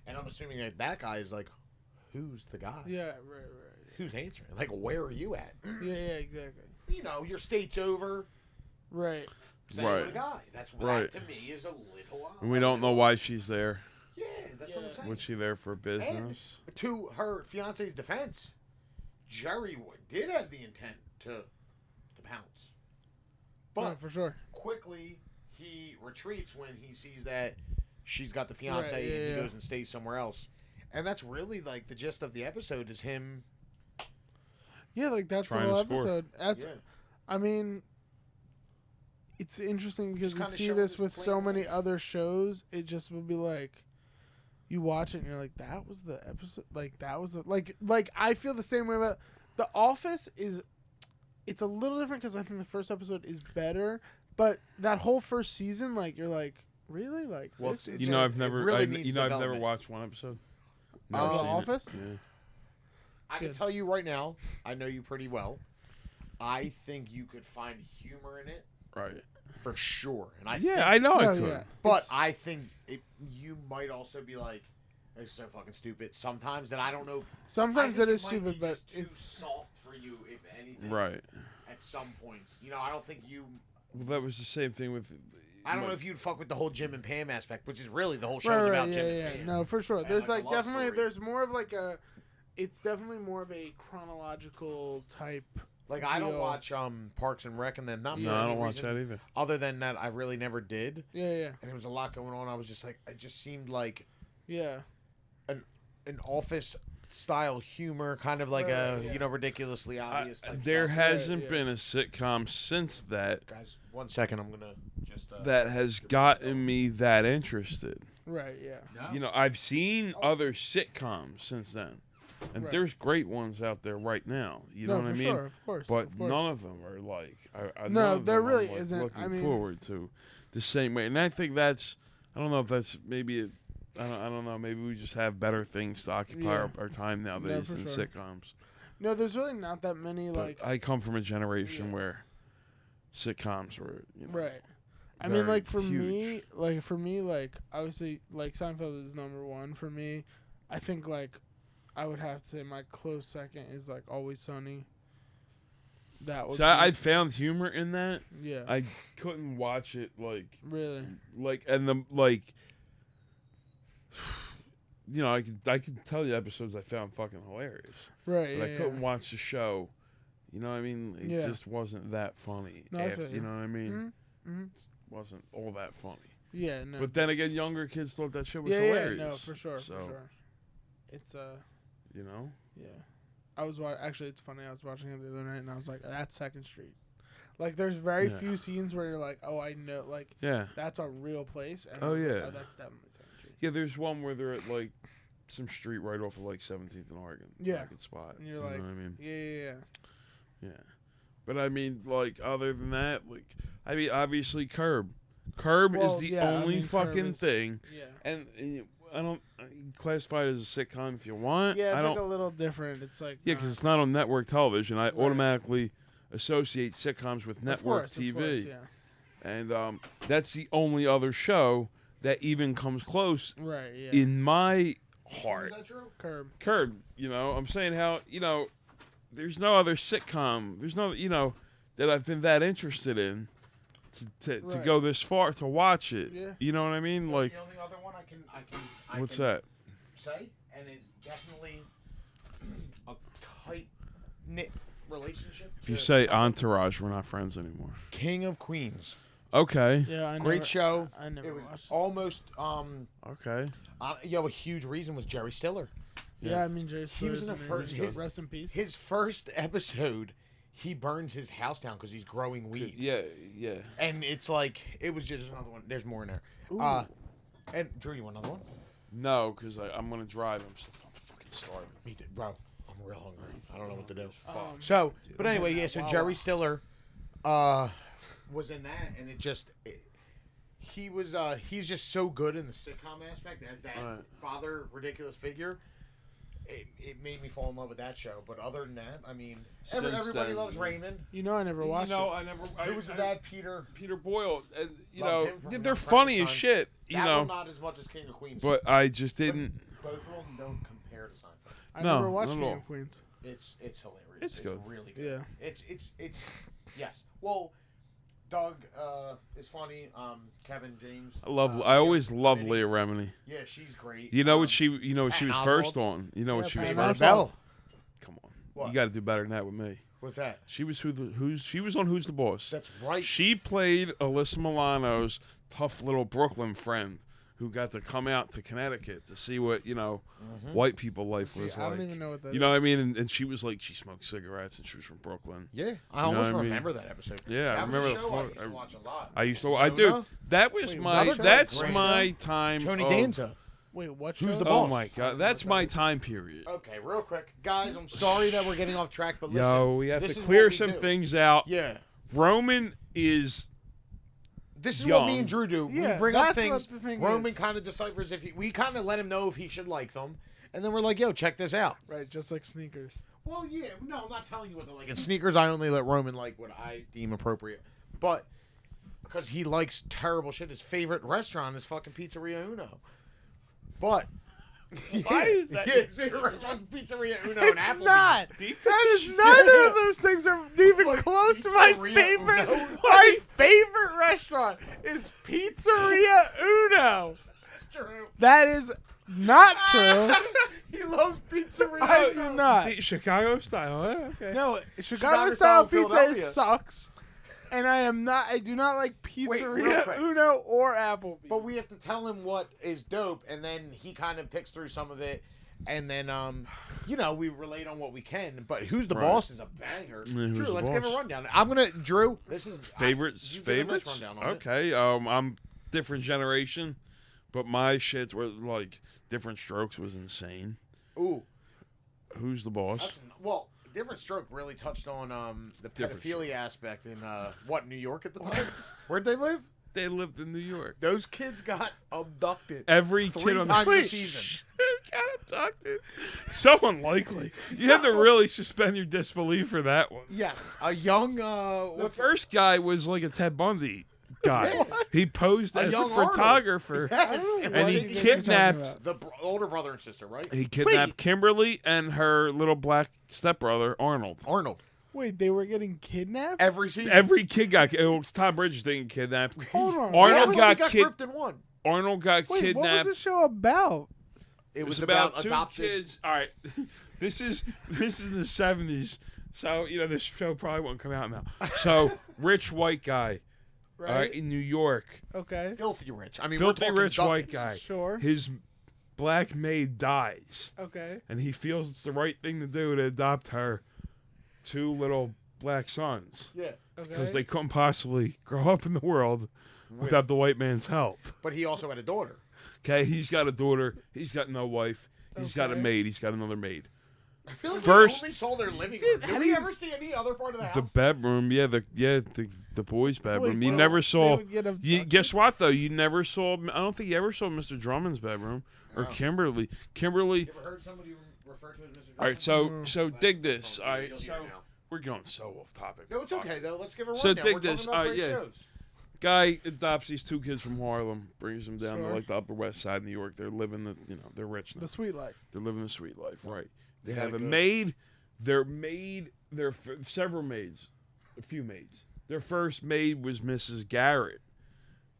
and I'm assuming that guy is like, "Who's the guy? Yeah, right. Who's answering? Like, where are you at?" Yeah, exactly. You know, your state's over. Right. Staying Right. with a guy. That's Right. That to me is a little odd. and we don't know why she's there. Yeah, that's what I'm saying. Was she there for business? And to her fiance's defense, Jerry did have the intent to pounce, but No, for sure. quickly he retreats when he sees that she's got the fiance Right, and he yeah. goes and stays somewhere else. And that's really like the gist of the episode is him. Yeah, like that's the Trying whole to score. episode. That's. Yeah. I mean, it's interesting because Just we kinda see showing this his with so plain many life. other shows. It just would be like, you watch it and you're like, that was the episode. Like that was the like. I feel the same way about The Office. It's a little different because I think the first episode is better, but that whole first season, like you're like, really, like Well, this is You just- know, it I've never. really I, needs you know, I've never development. watched one episode. The Never seen it. Office? Yeah. I can Good. tell you right now, I know you pretty well. I think you could find humor in it Right. for sure. And I Yeah, think, I know I No, could. yeah. but It's- I think you might also be like, it's so fucking stupid sometimes that I don't know. sometimes I it think is might stupid, be but just too it's soft for you, if anything. Right. At some points, you know, I don't think you. Well, that was the same thing with. I don't know if you'd fuck with the whole Jim and Pam aspect, which is really the whole show right, is right, about yeah, Jim yeah, and Pam. no, for sure. And, There's like, like a love definitely story. there's more of like a. It's definitely more of a chronological type. Like I don't deal. watch Parks and Rec and them. Not for No, I any don't watch reason that either. Other than that, I really never did. Yeah, And there was a lot going on. I was just like, it just seemed like yeah. an Office style humor, kind of like Right, yeah. ridiculously obvious. type There stuff. hasn't yeah. been a sitcom since that Guys, 1 second. I'm gonna just. that has gotten me that interested. Right, yeah. No? You know, I've seen other sitcoms since then, and Right. there's great ones out there right now. You know No, what I for mean? sure, of course. But of course. none of them are like. No, none of there them I'm, really like, isn't. Looking I mean- forward to the same way, and I think that's. I don't know if that's maybe. I don't know. Maybe we just have better things to occupy Yeah. our time nowadays for than sure. sitcoms. No, there's really not that many, But like... I come from a generation where sitcoms were, Right. I mean, like, for huge. me, obviously, like, Seinfeld is number one for me. I think, like, I would have to say my close second is, like, Always Sunny. That would So I found humor in that. Yeah. I couldn't watch it, like... Really? Like, and the, like... You know, I could tell you episodes I found fucking hilarious. Right, But I couldn't watch the show. You know what I mean? It just wasn't that funny. No, You know what I mean? Mm-hmm. Wasn't all that funny. Yeah, no. But then again, younger kids thought that shit was hilarious. hilarious. Yeah, no, for sure, so, for sure. It's, You know? Yeah. Actually, it's funny, I was watching it the other night, and I was like, that's 2nd Street. Like, there's very few scenes where you're like, oh, I know, like, that's a real place. And I was like, oh, that's definitely 2nd Street. Yeah, there's one where they're at, like, some street right off of, like, 17th and Oregon. Yeah. Good spot. And you're like, know what I mean? Yeah. Yeah. But, I mean, like, other than that, like, I mean, obviously, Curb. Curb is the only fucking thing. Yeah. And I don't classify it as a sitcom if you want. Yeah, it's I like a little different. It's like... Yeah, because it's not on network television. I automatically associate sitcoms with network TV. Of course, yeah. And that's the only other show that even comes close in my heart. Is that true? Curb. You know, I'm saying how, you know, there's no other sitcom. There's no, you know, that I've been that interested in to go this far to watch it. Yeah. You know what I mean? Like, the only other one I can what's that? Say, and it's definitely a tight knit relationship. If you say Entourage, we're not friends anymore. King of Queens. Okay. Yeah, Great show. I never it was watched it. almost okay. A huge reason was Jerry Stiller. Yeah, I mean, he was in the first. Rest in peace. His first episode, he burns his house down because he's growing weed. Yeah. And it's like it was just another one. There's more in there. Ooh. And Drew, you want another one? No, because I'm gonna drive. I'm fucking starving. Me too, bro. I'm real hungry. I don't know what to do. So, but anyway, yeah. So Jerry Stiller, was in that, and he's just so good in the sitcom aspect as that father ridiculous figure. It made me fall in love with that show. But other than that, I mean, everybody loves Raymond. You know, I never watched it. I never. Who was the dad? Peter Boyle. And, you Loved know, him from they're Young funny as Frankenstein. shit. You That know, one not as much as King of Queens. but I just didn't. Both of them don't compare to Seinfeld. I No, never watched not at King all. of Queens. It's hilarious. It's good. Really good. Yeah. It's yes. Well, Doug is funny. Kevin James. I always loved Leah Remini. Yeah, she's great. You know what she was Patton first Oswalt. on. You know what she was Patton first Oswalt. on. Come on, What? you got to do better than that with me. What's that? She was she was on Who's the Boss. That's right. She played Alyssa Milano's tough little Brooklyn friend who got to come out to Connecticut to see what, you know, white people life was I like. don't even know what that you know what I mean? And she was like, she smoked cigarettes and she was from Brooklyn. Yeah, I You know almost what I mean? remember that episode. Yeah, that I was remember a the show I fun- used to watch a lot. I used to. Luna? That was Wait, my. what? That's Great my show. time. Tony of- Danza. Wait, what Who's show? the boss? Oh my god, that's my time period. Okay, real quick, guys. I'm sorry that we're getting off track, but listen. Yo, we have this to is clear what we some do. things out. Yeah. Roman is. This is Young. what me and Drew do. Yeah, we bring up that's things. what the thing Roman is. kind of deciphers we kind of let him know if he should like them, and then we're like, "Yo, check this out." Right, just like sneakers. Well, yeah, no, I'm not telling you what to like. In sneakers, I only let Roman like what I deem appropriate, but because he likes terrible shit, his favorite restaurant is fucking Pizzeria Uno. But Why is that? Yeah, his favorite restaurant's Pizzeria Uno and Applebee's. Not. Deep That is neither of those things are even Like close to my Pizzeria favorite. Uno? My favorite restaurant is Pizzeria Uno. True. That is not true. He loves Pizzeria I Uno. do not. Chicago style. Okay. No, Chicago Chicago style style pizza Philadelphia. sucks, and I do not like real Pizzeria quick. Uno or Applebee's. But we have to tell him what is dope, and then he kind of picks through some of it, and then we relate on what we can. But Who's the Right. Boss is a banger. Yeah, Who's Drew, the let's give a Boss? rundown. I'm gonna Drew. This is Favorites. you give a nice Favorites. rundown on it. Okay. I'm different generation, but my shits were like Different Strokes was insane. Ooh, Who's the Boss? well, Different Stroke really touched on the Different pedophilia aspect in New York at the time. Where'd they live? They lived in New York. Those kids got abducted Every 3 kid on times the a season. got abducted. So unlikely. You had to really suspend your disbelief for that one. Yes, a young. The first guy was like a Ted Bundy guy. He posed as a young Arnold. photographer. Yes, And he kidnapped. the older brother and sister, right? He kidnapped Kimberly and her little black stepbrother Arnold. Wait, they were getting kidnapped? Every season. Every kid got. Tom Bridges didn't kidnapped. Hold on. Arnold got gripped in one. Arnold got Wait, kidnapped. what was the show about? It was about two adoption. kids. All right, this is in the 70s, so this show probably won't come out now. So rich white guy, Right? in New York, Okay. Filthy rich. I mean, filthy we're talking rich white ducats. guy. Sure. His black maid dies, Okay. and he feels it's the right thing to do to adopt her two little black sons Yeah. Okay. because they couldn't possibly grow up in the world without the white man's help. But he also had a daughter. Okay, he's got a daughter. He's got no wife. He's got a Okay. maid. He's got another maid. I feel like First- we only saw their living room. Did we ever see any other part of the The house? bedroom, the boys' bedroom. You so never they saw. would get Guess what though? You never saw. I don't think you ever saw Mr. Drummond's bedroom or No. Kimberly. You ever heard somebody refer to it as Mr. All right, so dig this. All right, You'll so hear it now. we're going so off topic. No, it's okay though. Let's give her a So rundown. dig We're talking this. about great Yeah. shows. Guy adopts these two kids from Harlem, brings them down to Sure. like the Upper West Side of New York. They're living they're rich now. The sweet life. They're living the sweet life, right? They got have it a good. maid. They're several maids, a few maids. Their first maid was Mrs. Garrett.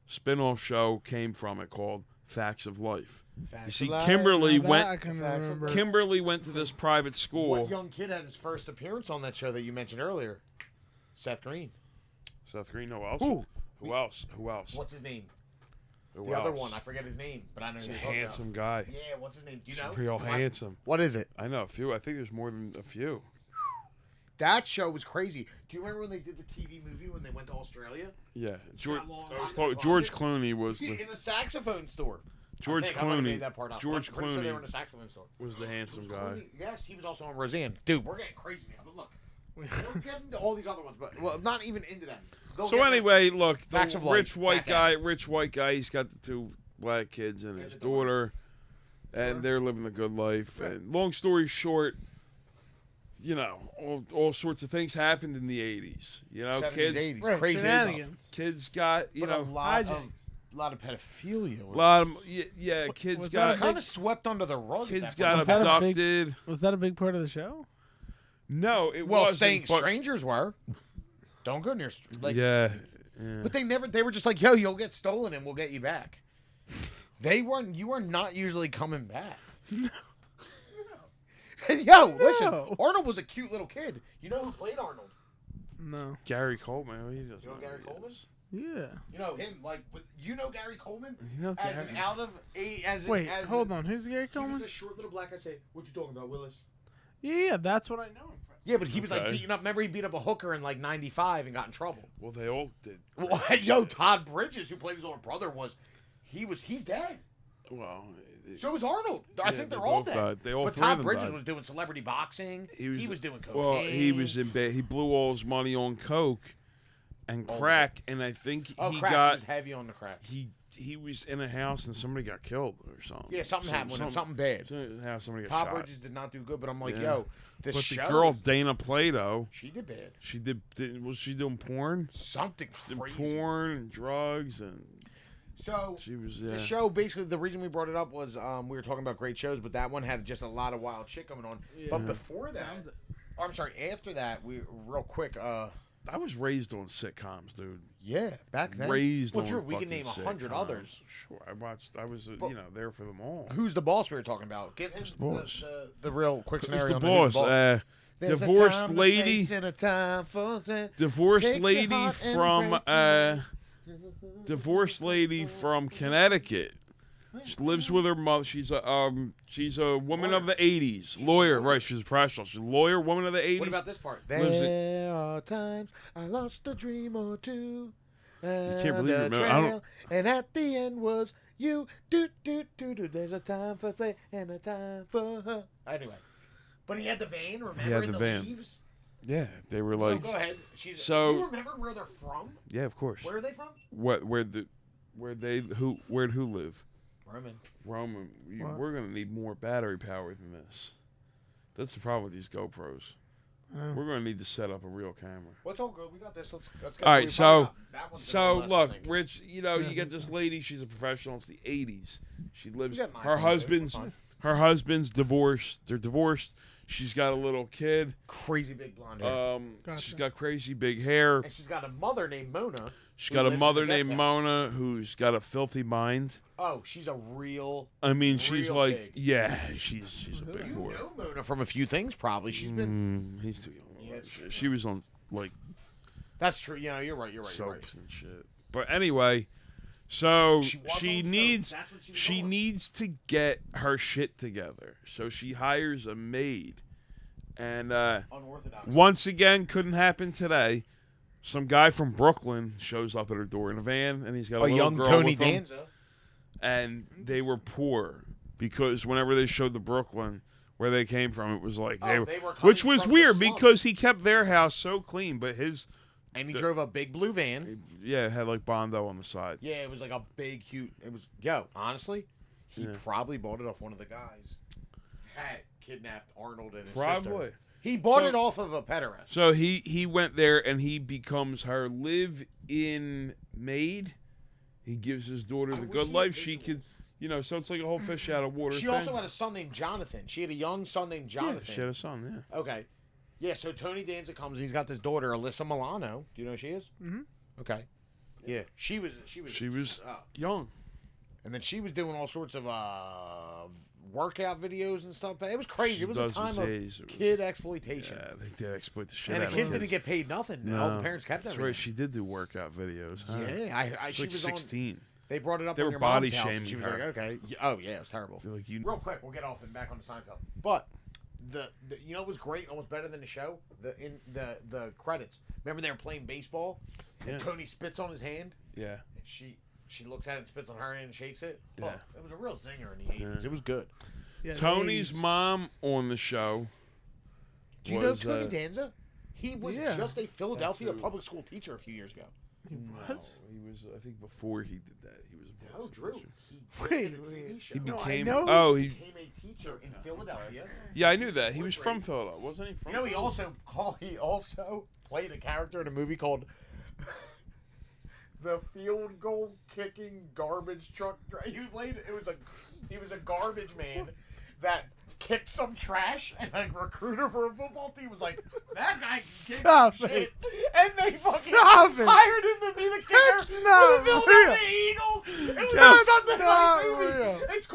Spin-off show came from it called Facts of Life. You see, Kimberly Now that went. I can Facts of remember. Life. Kimberly went to this private school. What young kid had his first appearance on that show that you mentioned earlier? Seth Green. Seth Green. Who else? Who? Who else? Who else? What's his name? Who The other else? one. I forget his name, but I know He's a who you're talking about. handsome guy. Yeah, what's his name? Do you He's know? real What? handsome. What is it? I know a few. I think there's more than a few. That show was crazy. Do you remember when they did the TV movie when they went to Australia? Yeah, George. That long I was line talking, in the George closet? Clooney was the In the saxophone store. George I think I might have Clooney. made that part up. George I'm pretty sure they Clooney were in a saxophone store. was the handsome George guy. Clooney, yes, he was also on Roseanne. Dude, we're getting crazy now, but look. We're getting to all these other ones, but well, not even into them. They'll So get anyway, look, the Facts of life. rich white Back at guy, he's got the two black kids and his the daughter. daughter, and Sure. they're living a good life. Right. And long story short, all sorts of things happened in the 80s. 70s, Kids 80s, Right, crazy shenanigans. kids got, But a lot of pedophilia. a lot of kids was got that a kind of swept under the rug. kids at that got point. Was that a big- abducted. Was that a big part of the show? No, it Well, wasn't. staying but- strangers were. Don't go near. yeah. But they never. They were just like, "Yo, you'll get stolen, and we'll get you back." They weren't. You were not usually coming back. And yo, listen, No. Arnold was a cute little kid. You know who played Arnold? No. Gary Coleman. He doesn't You know Gary who he Coleman? is. Yeah. You know him, like you know Gary Coleman You know as Gary. an out of a as an, Wait, as hold a, on. Who's Gary He was Coleman? a short little black guy. Say, what you talking about, Willis? Yeah, that's what I know him from. Yeah, but he was like Okay. beating up. Remember, he beat up a hooker in like '95 and got in trouble. Well, they all did. Well, yo, Todd Bridges, who played his older brother, he's dead. Well, So was Arnold. I Yeah, think they they're all both dead. died. They all but three of Todd them Bridges died. was doing celebrity boxing. He was doing cocaine. Well, he was in bed. He blew all his money on coke and Oh, crack, and I think Oh, he crack. He got was heavy on the crack. he was in a house and somebody got killed or something. Yeah, something happened with him. Something bad. Somebody got Todd shot. Bridges did not do good, but I'm like, Yeah. yo, this But show. the girl Dana Plato, she did bad. she did was she doing porn? Something Did crazy. porn and drugs and So she was the show, basically, the reason we brought it up was we were talking about great shows, but that one had just a lot of wild shit going on. Yeah. But before that, or I'm sorry, after that, we real quick. I was raised on sitcoms, dude. Yeah, back then. Raised well, on true. We can fucking name 100 sitcoms. others. Sure, I watched. I was But- there for them all. Who's the boss we were talking about? Give him the boss? the real quick Who's scenario. the on who's boss? There's a Divorced time, a lady. place, and a time for that. Divorced Take your lady heart and from break it. divorced lady from Connecticut. She lives with her mother. She's a woman of the '80s, lawyer. Right? She's a professional. She's a lawyer, woman of the '80s. What about this part? Lives There are times I lost a dream or two. can't believe and it, a man. I don't- trail, and at the end was you. Do do do do. There's a time for play and a time for her. Anyway, but he had the van. Remember He had in the the van. leaves. Yeah, they were So like, go ahead. So- you remember where they're from? yeah, of course. Where are they from? Where'd who live? Roman, we're gonna need more battery power than this. That's the problem with these GoPros. We're gonna need to set up a real camera. What's all good? We got this. Let's go. All right, so less, look, Rich. You know, you get this lady. She's a professional. It's the '80s. She lives. Her husband's divorced. They're divorced. She's got a little kid. Crazy big blonde hair. Gotcha. She's got crazy big hair. And she's got a mother named Mona. She's got a mother named Mona who's got a filthy mind. Oh, she's a real. I mean, she's like, big. Yeah, she's a big You whore. know Mona from a few things, probably. She's been. He's too young. Yeah, she was on like. That's true. You know, you're right. Soaps and shit. But anyway, so she needs to get her shit together. So she hires a maid, and once again, couldn't happen today. Some guy from Brooklyn shows up at her door in a van, and he's got a young girl Tony with him. Danza. And they were poor because whenever they showed the Brooklyn where they came from, it was like they were which was weird because he kept their house so clean, but his and he drove a big blue van. Yeah, it had like Bondo on the side. Yeah, it was like a big, huge. It was honestly, he probably bought it off one of the guys that kidnapped Arnold and his sister. He bought it off of a pederast. So he went there and he becomes her live-in maid. He gives his daughter the good life. She could, so it's like a whole fish out of water. She also had a son named Jonathan. She had a young son named Jonathan. Yeah, she had a son, yeah. Okay. Yeah, so Tony Danza comes and he's got this daughter, Alyssa Milano. Do you know who she is? Mm-hmm. Okay. Yeah. She was young. And then she was doing all sorts of workout videos and stuff. It was crazy. It was a time of kid exploitation. Yeah, they did exploit the shit and out of the kids didn't get paid nothing. No. All the parents kept everything. That's right. She did do workout videos. Huh? Yeah, she was 16. They brought it up. They on were your body mom's house, shaming she was her. like, okay. Oh yeah, it was terrible. Real quick, we'll get off and back on the Seinfeld. But the what was great, almost better than the show. The credits. Remember they were playing baseball, and Tony spits on his hand. Yeah. And she looks at it, and spits on her hand, and shakes it. Yeah. Oh, it was a real zinger in the '80s. It was good. Yeah, Tony's mom on the show. Do you know Tony Danza? He was just a Philadelphia public school teacher a few years ago. He was? He was, I think before he did that, he was a public Drew. teacher. He became, he became a teacher in Philadelphia. Yeah, I knew that. He was from Philadelphia, wasn't he? He also played a character in a movie called The Field Goal Kicking Garbage Truck. He was a garbage man that kicked some trash, and a recruiter for a football team was like, that guy can kick some shit. And they fucking hired him to be the kicker for the Philadelphia Eagles. It was something like movie. It's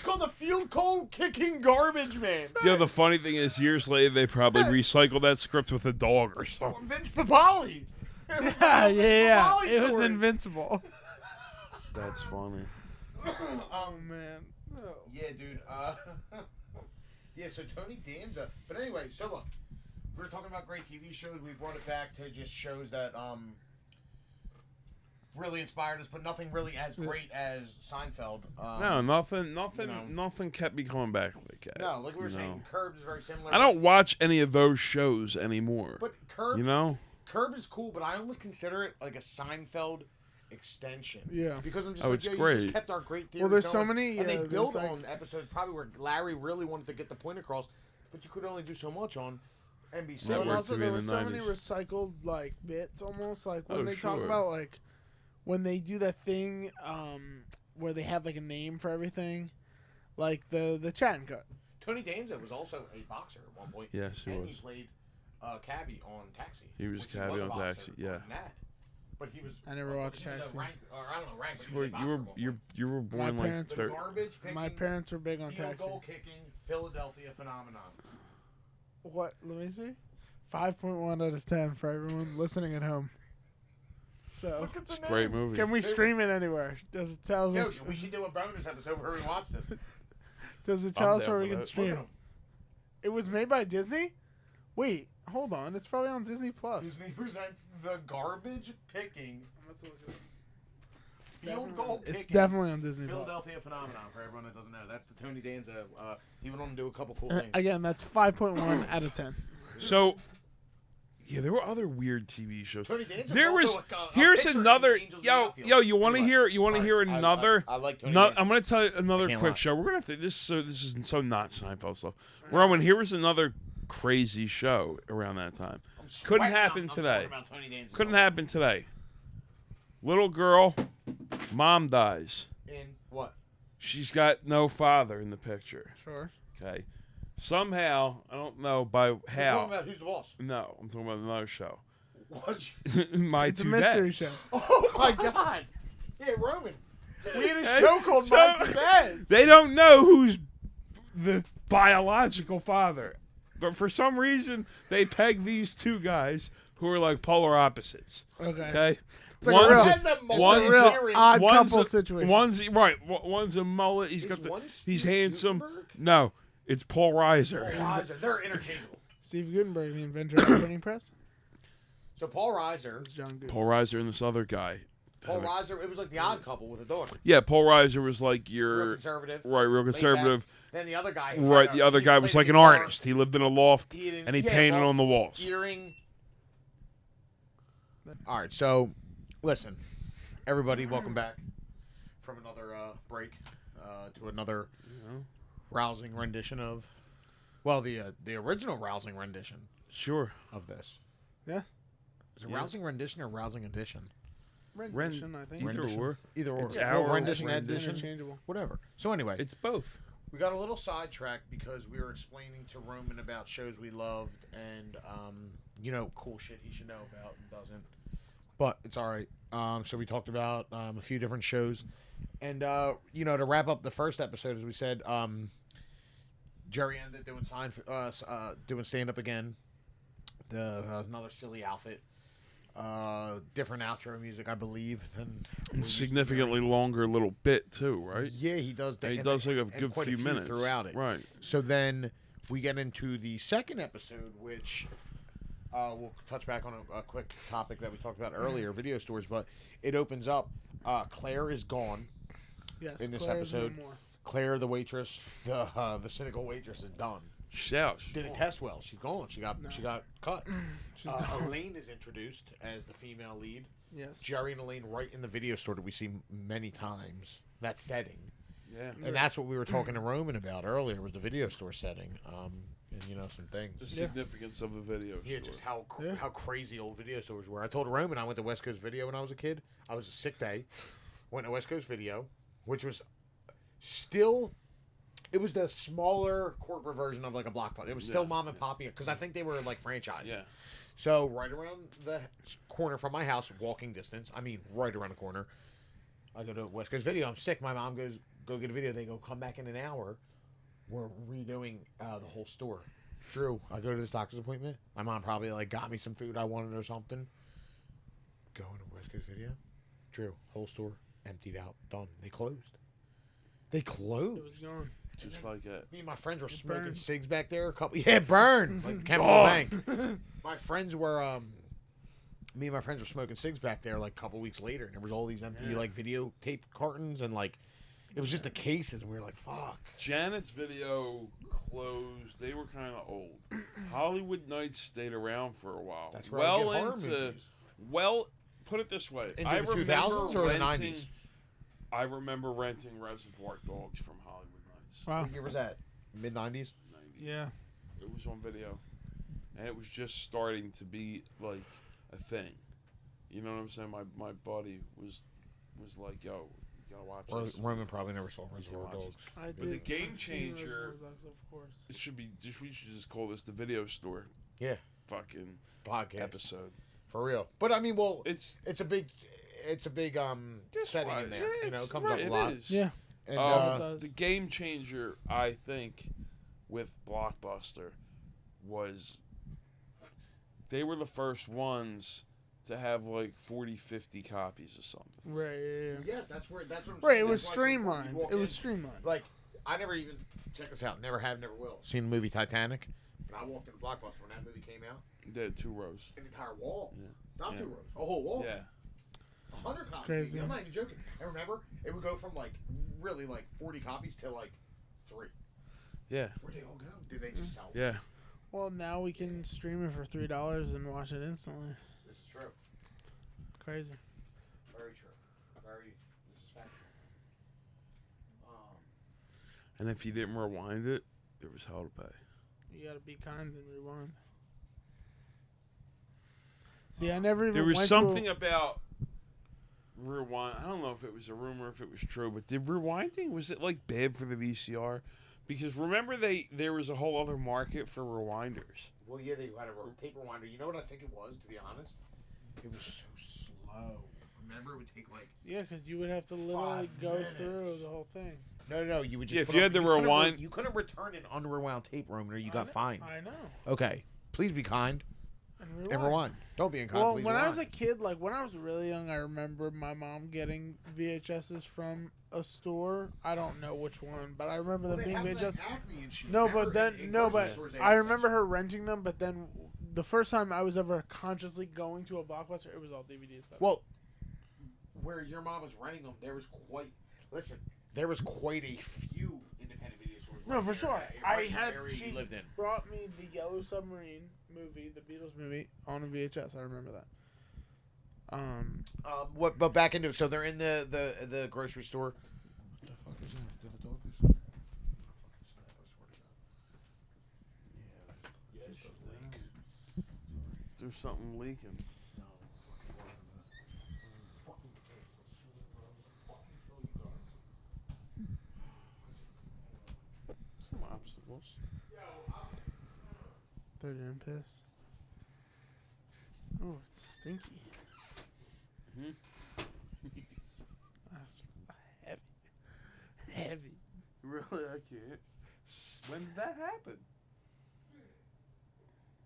called the Field Goal Kicking Garbage Man. The funny thing is, years later, they probably recycled that script with a dog or something. Vince Papale. Yeah. It was invincible. That's funny. Oh, man. Oh. Yeah, dude. So Tony Danza. But anyway, so look, we were talking about great TV shows. We brought it back to just shows that really inspired us, but nothing really as great as Seinfeld. No, nothing kept me coming back like that. No, like we were saying, Curb is very similar. I don't watch any of those shows anymore. But Curb is cool, but I almost consider it like a Seinfeld extension. Yeah. Because I'm just you just kept our great theories. Well, there's going, so many. And they built on episodes probably where Larry really wanted to get the point across, but you could only do so much on NBC. And also, there were so many recycled bits almost when they talk about when they do that thing where they have a name for everything, like the chat and cut. Tony Danza was also a boxer at one point. Yes, he was. And he played cabbie on Taxi. He was cabbie on Taxi. Yeah. But he was. I never watched Taxi. I don't know rank. But you were born my parents were big on Taxi. Field goal kicking Philadelphia phenomenon. What? Let me see. 5.1 out of 10 for everyone listening at home. So it's a great movie. Can we stream it anywhere? Does it tell us? We should do a bonus episode where we watch this. Does it tell us where we can stream? It was made by Disney? Wait, hold on. It's probably on Disney Plus. Disney presents the garbage picking field goal kicking. It's definitely on Disney Philadelphia Plus. phenomenon for everyone that doesn't know. That's the Tony Danza. He went on to do a couple cool things. Again, that's 5.1 out of 10. So Yeah, there were other weird TV shows. Tony Danza There was was. also a Here's picture in another. Angels in the Yo, Outfield. yo. You want to Anyway. hear? You want to hear I- another? I like Tony No, Danza. I'm going to tell you another can't quick lie. show. We're gonna. This is so not Seinfeld stuff. Rowan, here was another crazy show around that time. Couldn't happen today. Couldn't happen today. Little girl, mom dies. In what? She's got no father in the picture. Sure. Okay. Somehow, I don't know by You're how. talking about Who's the Boss? No, I'm talking about another show. What? My It's a Two mystery Dads. show. Oh my God! Yeah, Roman. We had a Hey, show called so- My Two Dads. They don't know who's the biological father, but for some reason they peg these two guys who are like polar opposites. Okay. Okay. It's like a real- Has a one's It's a real multi-series- odd one's couple a- situation. One's right. One's a mullet. He's Is got the. one He's Steve handsome. Gutenberg? No, it's Paul Reiser. Paul Reiser. They're interchangeable. Steve Gutenberg, the inventor of the printing press. So Paul Reiser, It's John Gutenberg. Paul Reiser and this other guy. Paul Reiser, it was like the odd couple with a daughter. Yeah, Paul Reiser was like Real your conservative. right, real laid conservative. back. Then the other guy. Right, the other guy was like an artist. He lived in a loft and he painted on the walls. Earring. All right, so listen, everybody, welcome back from another break to another rousing rendition of, well, the original rousing rendition Sure. of this. Yeah. Is it Yeah. rousing rendition or rousing edition? Rendition, I think. Either Rendition. or. Either or. It's Well, our rendition, rendition. edition, Interchangeable. whatever. So anyway, It's both. we got a little sidetracked because we were explaining to Roman about shows we loved and, cool shit he should know about and doesn't. But it's all right. So we talked about a few different shows. And, to wrap up the first episode, as we said, Jerry ended doing doing stand-up again. Another silly outfit. Different outro music, I believe, than And significantly longer little bit too, right? Yeah, he does. And he and- does like a and good quite few minutes throughout it. Right. So then we get into the second episode, which we'll touch back on a quick topic that we talked about earlier, video stores. But it opens up. Claire is gone. Yes. In this Claire's no episode. more. Claire, the waitress, the cynical waitress, is done. She's out. Didn't test well. She's gone. She got cut. She's gone. Elaine is introduced as the female lead. Yes. Jerry and Elaine right in the video store that we see many times. That setting. Yeah. And that's what we were talking to Roman about earlier was the video store setting, and some The things. significance of the video Yeah, store. just how Yeah. how crazy old video stores were. I told Roman I went to West Coast Video when I was a kid. I was a sick day. Went to West Coast Video, which was still, it was the smaller corporate version of like a Blockbuster. It was still mom and pop because I think they were like franchised. Yeah. So right around the corner from my house, walking distance. I mean, right around the corner. I go to West Coast Video. I'm sick. My mom goes, go get a video. They go, come back in an hour. We're redoing the whole store. Drew, I go to this doctor's appointment. My mom probably like got me some food I wanted or something. Going to West Coast Video. Drew, whole store emptied out, done. They closed. They It closed. was gone. Just like that. Me and my friends were It smoking burned. cigs back there. It burned like chemical bank. My friends were me and my friends were smoking cigs back there like a couple weeks later, and there was all these empty like videotape cartons and like it was just the cases, and we were like, "Fuck." Janet's Video closed. They were kind of old. Hollywood Nights stayed around for a while. That's where I would get horror into movies. put it this way. Into I the remember 2000s or the renting- 90s? I remember renting Reservoir Dogs from Hollywood Nights. Wow. What year was that? Mid 90s. 90. Yeah. It was on video, and it was just starting to be like a thing. You know what I'm saying? My buddy was like, "Yo, you gotta watch this." Roman probably never saw Reservoir watch Dogs. I The did. Game I've seen Changer- Reservoir Dogs, of course. It should be. We should just call this the video store. Yeah, Fucking podcast episode. for real. But I mean, well, It's it's a big setting right. in there. Yeah, You know, it it's comes right, up a it lot. is. Yeah. And it does. The Game Changer, I think, with Blockbuster, was they were the first ones to have like 40, 50 copies or something. Right. Yeah. yes, that's what I'm Right. saying. It was That's why I said you streamlined. walk It was in, streamlined. like I never even check this out. Never have, never will. Seen the movie Titanic. But I walked in Blockbuster when that movie came out. They had 2 rows. An entire wall. Yeah. Not Yeah. 2 rows. A whole wall. Yeah. 100 copies. crazy. I'm not even joking. And remember, it would go from like really like 40 copies to like 3. Yeah. Where'd they all go? Did they just sell? Yeah. Well, now we can stream it for $3 and watch it instantly. This is true. Crazy. Very true. This is factual. And if you didn't rewind it, there was hell to pay. You gotta be kind and rewind. See, I never even There was went something about rewind. I don't know if it was a rumor, if it was true, but did rewinding, was it like bad for the VCR? Because remember, there was a whole other market for rewinders. Well, yeah, they had a tape rewinder. You know what I think it was, to be honest? It was so slow. Remember, it would take like Yeah, because you would have to literally go through the whole thing. No, you would just. Yeah, if you had to rewind, you couldn't return an unrewound tape, Roman, or you got fined. I know. Okay, please be kind And and rewind. Don't be unkind. Well, please when rewind. I was a kid, like when I was really young, I remember my mom getting VHSs from a store. I don't know which one, but I remember them being VHS. I remember her renting them. But then, the first time I was ever consciously going to a Blockbuster, it was all DVDs. Well, where your mom was renting them, there was quite a few independent video stores. No, for sure. She lived in. Brought me the Yellow Submarine movie, the Beatles movie, on a VHS. I remember that. But back into it. So they're in the grocery store. What the fuck is that? Did the dog do something? Yeah, there's a leak. There's something leaking. Some obstacles. They're damn pissed. Oh, it's stinky. That's heavy. Really, I can't. When did that happen?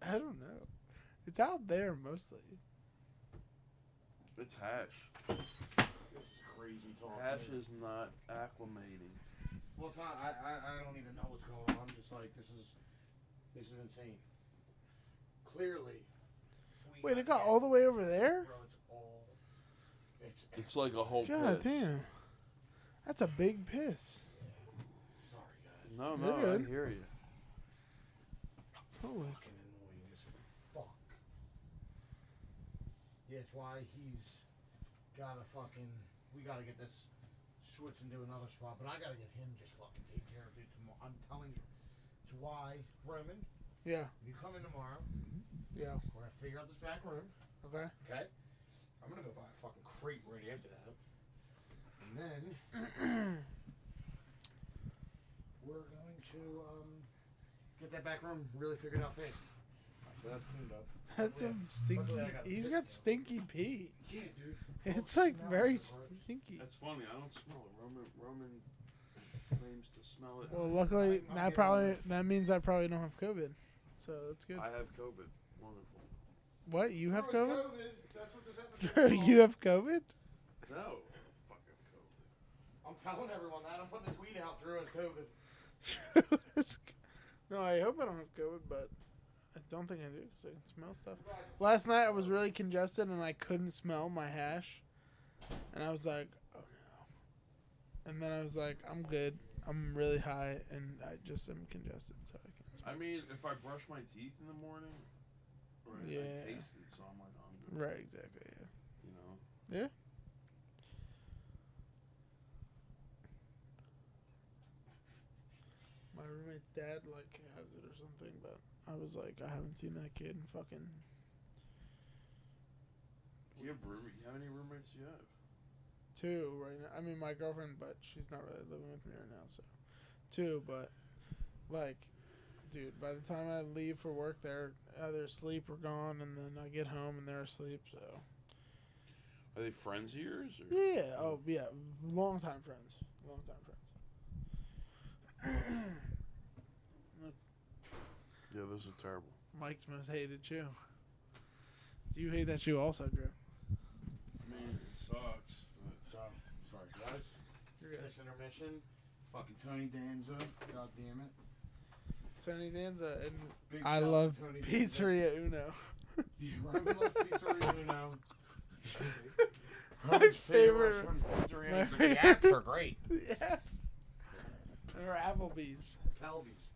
I don't know. It's out there mostly. It's hash. This is crazy talk. Hash is not acclimating. Well, it's not. I don't even know what's going on. I'm just like, this is insane. Clearly. Wait, it got all the way over there? Bro, It's like a whole God piss. damn. That's a big piss. Sorry, guys. No, You're I good. hear you. Holy. Fucking annoying as fuck. Yeah, it's why he's gotta fucking. We gotta get this switched into another spot, but I gotta get him just fucking take care of it tomorrow. I'm telling you. It's why, Roman, Yeah. when you come in tomorrow, Yeah. we're gonna figure out this back room. Okay. Okay? I'm gonna go buy a fucking crate right after that. And then we're going to get that back room really figured out fast. So that's cleaned up. That's some stinky. He's got stinky pee. Yeah, dude. It's like very stinky. That's funny. I don't smell it. Roman claims to smell it. Well, luckily that means I probably don't have COVID, so that's good. I have COVID. Wonderful. What? You have COVID? That's what this Drew, you have COVID? No. Fucking COVID. I'm telling everyone that. I'm putting a tweet out. Drew has COVID. No, I hope I don't have COVID, but I don't think I do because I can smell stuff. Last night I was really congested and I couldn't smell my hash, and I was like, oh no. And then I was like, I'm good. I'm really high and I just am congested, so I can't smell. I mean, if I brush my teeth in the morning, or I taste it, so I'm like, I'm good. Right, exactly. Yeah. You know. Yeah. My roommate's dad has it or something, but I was like, I haven't seen that kid in fucking. Do you have any roommates you have? 2 right now. I mean, my girlfriend, but she's not really living with me right now, so 2. But dude, by the time I leave for work, they're either asleep or gone, and then I get home and they're asleep. So. Are they friends of yours? Or? Yeah. Oh, yeah. Long-time friends. Yeah, those are terrible. Mike's most hated shoe. Do you hate that shoe also, Drew? I mean, it sucks. But So, sorry, guys. You're good. This intermission. Fucking Tony Danza. God damn it. Tony Danza and Big I shout love to Tony Pizzeria Uno. Roman loves Pizzeria Uno. My Roman's favorite- restaurant, Pizzeria my Uno. The favorite- apps are great. Yes. Or Applebee's. Pelvies.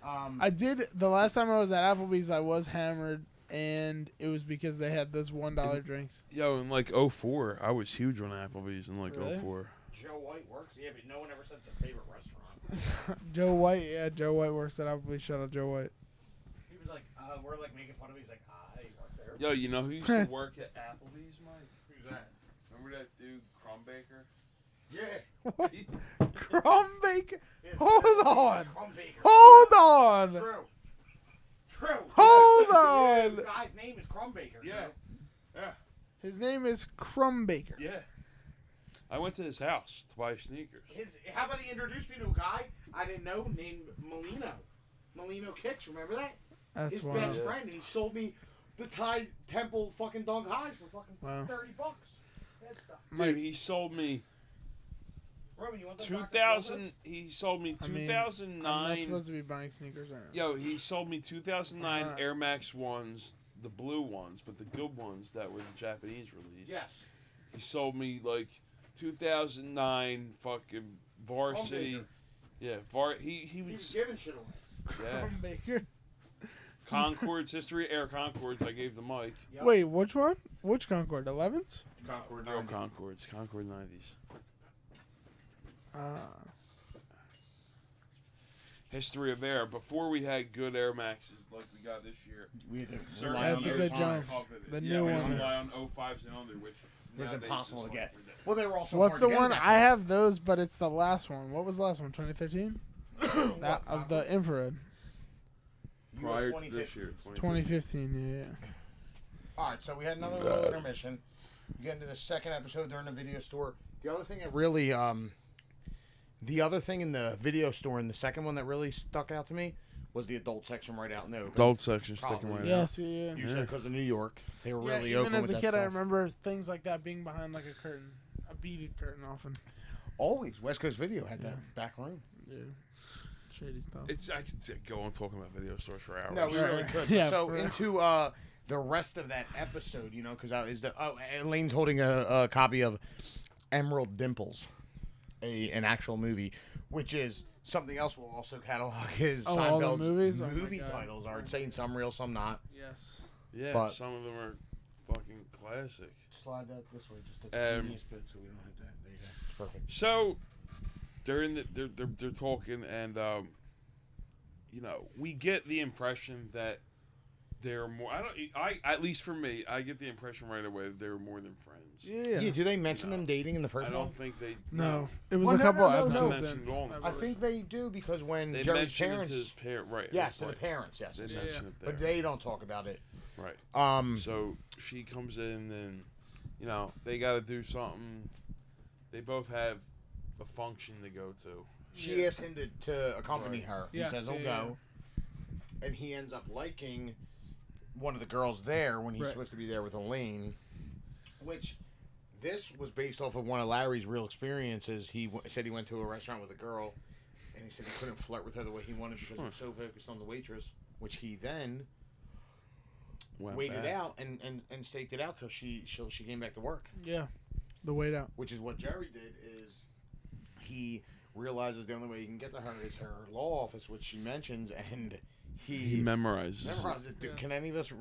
I did the last time I was at Applebee's. I was hammered, and it was because they had those $1 drinks. Yo, in like 04, I was huge on Applebee's in like Really? 04. Joe White works. Yeah, but no one ever said it's a favorite restaurant. Joe White, yeah, Joe White works at Applebee's. Shout out Joe White. He was like, we're like making fun of him. He's like, I work there. Yo, you know who used to work at Applebee's, Mike? Who's that? Remember that dude, Crumbaker? Yeah. What? Crumb Baker? Hold on. Crumbaker. Hold on. True. Hold Yeah, on. the guy's name is Crumbaker. Yeah. Yeah. His name is Crumb Baker. Yeah. I went to his house to buy sneakers. How about he introduced me to a guy I didn't know named Molino. Molino Kicks, remember that? That's His wild. best friend, and he sold me the Thai Temple fucking dog highs for fucking Wow. $30. That stuff. Dude, he sold me Roman, you want them 2000. He sold me I mean, 2009. I'm not supposed to be buying sneakers right now. Yo, he sold me 2009 Uh-huh. Air Max ones, the blue ones, but the good ones that were the Japanese release. Yes. He sold me like 2009 fucking varsity. Baker. Yeah, he He was was giving shit away. yeah. Crumb Baker. Concords history, Air Concords. I gave the mic. Yep. Wait, which one? Which Concord? 11s? Concord. Real Concords, Concord 90s. History of Air. Before we had good Air Maxes like we got this year. We had to Certain rely That's on a those good times. jump. The yeah, new we one rely is- on 05s and under, which It was nowadays impossible is to get. like ridiculous. Oh, Well, they were also What's hard the to get one? at that I point. have those, but it's the last one. What was the last one? 2013? That of the infrared. US Prior to 2015. this year, 2015, yeah. All right, so we had another little intermission. We get into the second episode. They're in a video store. The other thing that really, the other thing in the video store, in the second one that really stuck out to me, was the adult section right out in the open. Adult section Probably. sticking right out. Yes, yeah. You said because of New York, they were Yeah, really even open as with a that kid, I stuff. remember things like that being behind like a curtain, a beaded curtain often. Always West Coast Video had that back room. Yeah, shady stuff. I could go on talking about video stores for hours. No, we really Right. could. Yeah, So for real. into the rest of that episode, because Elaine's holding a copy of Emerald Dimples, an actual movie, which is something else we'll also catalog. Is Oh, all the Seinfeld's movies? Oh my movie God. titles are insane. Some real, some not. Yes. Yeah, But- some of them are fucking classic. Slide that this way, just a teeniest bit, so we don't hit that. There you go. It's perfect. So they're talking, and we get the impression that they're more. I at least for me, I get the impression right away that they're more than friends. Yeah. Do they mention them dating in the I first one? don't think they. No, it was Well, a no, couple no, no, episodes no. in. Mentioned all. I think they do because when They Jerry's mention it parents, to his parent, right? yes, it's to the like- parents, yes, They yes, Yeah. mention it there. but they don't talk about it. Right. So she comes in, and they got to do something. They both have a function to go to. She asked him to accompany Right. her. He Yes, says he'll yeah, go, and he ends up liking one of the girls there when he's Right. supposed to be there with Elaine. Which this was based off of one of Larry's real experiences. He said he went to a restaurant with a girl, and he said he couldn't flirt with her the way he wanted because he was so focused on the waitress. Which he then Went waited back. out and staked it out till she came back to work. Yeah. The wait out. Which is what Jerry did. Is he realizes the only way he can get to her is her law office, which she mentions, and He memorizes. memorizes it. Dude, can any of us I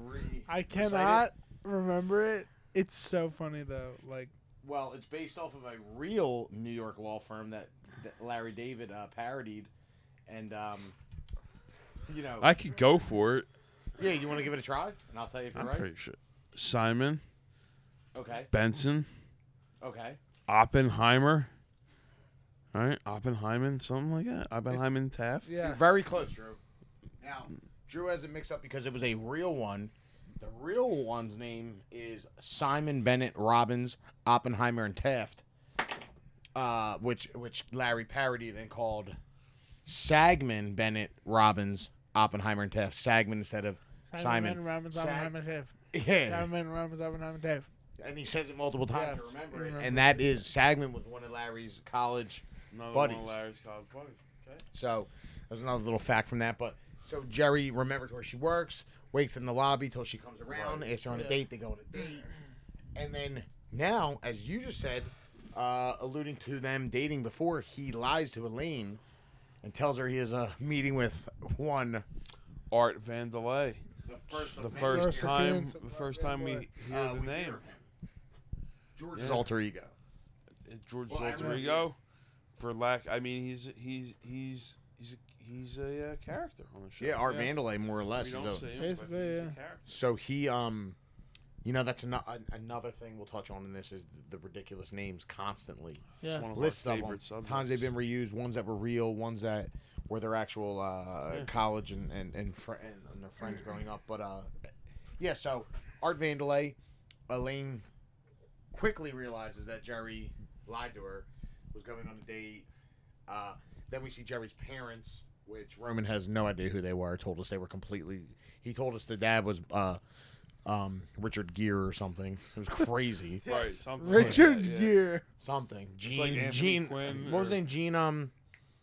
recite cannot it? remember it. It's so funny though. Like, Well, it's based off of a real New York law firm that Larry David parodied, and I could go for it. yeah, you want to give it a try, and I'll tell you if you're I'm right. pretty sure. Simon, Okay, Benson, okay. Oppenheimer. All right, Oppenheimer, something like that. Oppenheimer Taft. yeah. You're very close, Drew. Now, Drew has it mixed up because it was a real one. The real one's name is Simon Bennett Robbins Oppenheimer and Taft, which Larry parodied and called Sagman Bennett Robbins Oppenheimer and Taft. Sagman instead of Simon. Robbins, Sag- Oppenheimer, Taft. Yeah, Simon Robbins, Oppenheimer, Taft. and he says it multiple times Yes, to remember I it. remember. And that is Sagman was one of Larry's college. Another Buddies. one of Larry's college buddies. Okay. So there's another little fact from that. But so Jerry remembers where she works, waits in the lobby till she comes around, asks her on a Yeah. date. They go on a date, and then now, as you just said, alluding to them dating before, he lies to Elaine and tells her he has a meeting with one Art Vandelay. The first time we hear the name. George's alter ego. George's alter ego. For lack, I mean, he's a character on the show. Yeah, Art Vandelay, more or less. We don't see him, basically, but he's yeah. a character. So he, that's another thing we'll touch on in this is the ridiculous names constantly. Yeah. It's one of Lists our of them. favorite subjects. Times they've been reused, ones that were real, ones that were their actual college and their friends growing up. But so Art Vandelay, Elaine quickly realizes that Jerry lied to her, was going on a date. Then we see Jerry's parents, which Roman has no idea who they were. Told us they were he told us the dad was Richard Gere or something. It was crazy. Right, something Richard like that, yeah. Gere. Something. It's like Anthony Gene. Quinn What was or- his name? Gene.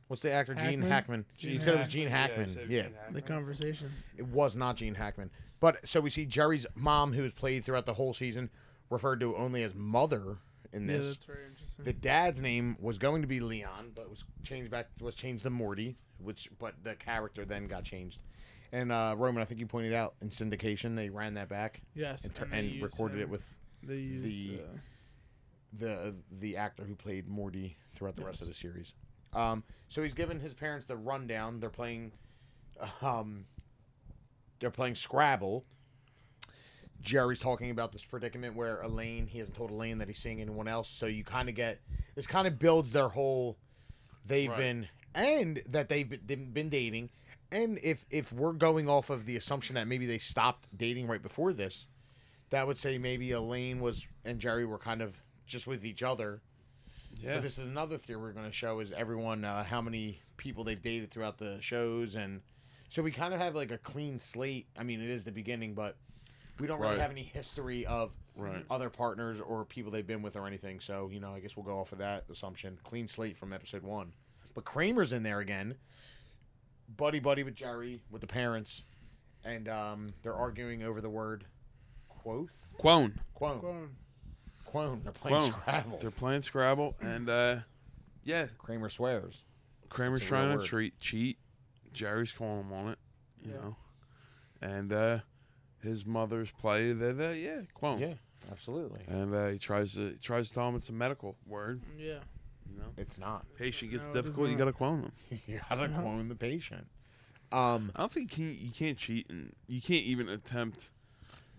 What's the actor? Gene Hackman. He said it was Gene Hackman. he said Yeah. Gene Hackman. The conversation. It was not Gene Hackman. But so we see Jerry's mom, who was played throughout the whole season, referred to only as mother in Yeah, this. that's very interesting. The dad's name was going to be Leon, but was changed to Morty, but the character then got changed. And Roman, I think you pointed out in syndication they ran that back. Yes, And recorded it with they used, the actor who played Morty throughout the rest of the series. So he's given his parents the rundown. They're playing Scrabble. Jerry's talking about this predicament where he hasn't told Elaine that he's seeing anyone else. So you kind of get this kind of builds their whole they've been dating. And if we're going off of the assumption that maybe they stopped dating right before this, that would say maybe Elaine and Jerry were kind of just with each other. Yeah. But this is another theory we're going to show is everyone how many people they've dated throughout the shows, and so we kind of have like a clean slate. I mean, it is the beginning, but we don't really have any history of other partners or people they've been with or anything. So I guess we'll go off of that assumption. Clean slate from episode 1. But Kramer's in there again, buddy with Jerry with the parents, and they're arguing over the word quoth. Quone. They're playing Scrabble. They're playing Scrabble, and Kramer swears. Kramer's trying to cheat. Jerry's calling him on it, you know. And his mother's play that Quone. Yeah, absolutely. And he tries to tell him it's a medical word. Yeah. It's not. Patient gets No, it is difficult, you not. got to quone them. You gotta clone the patient. I don't think you can't cheat, and you can't even attempt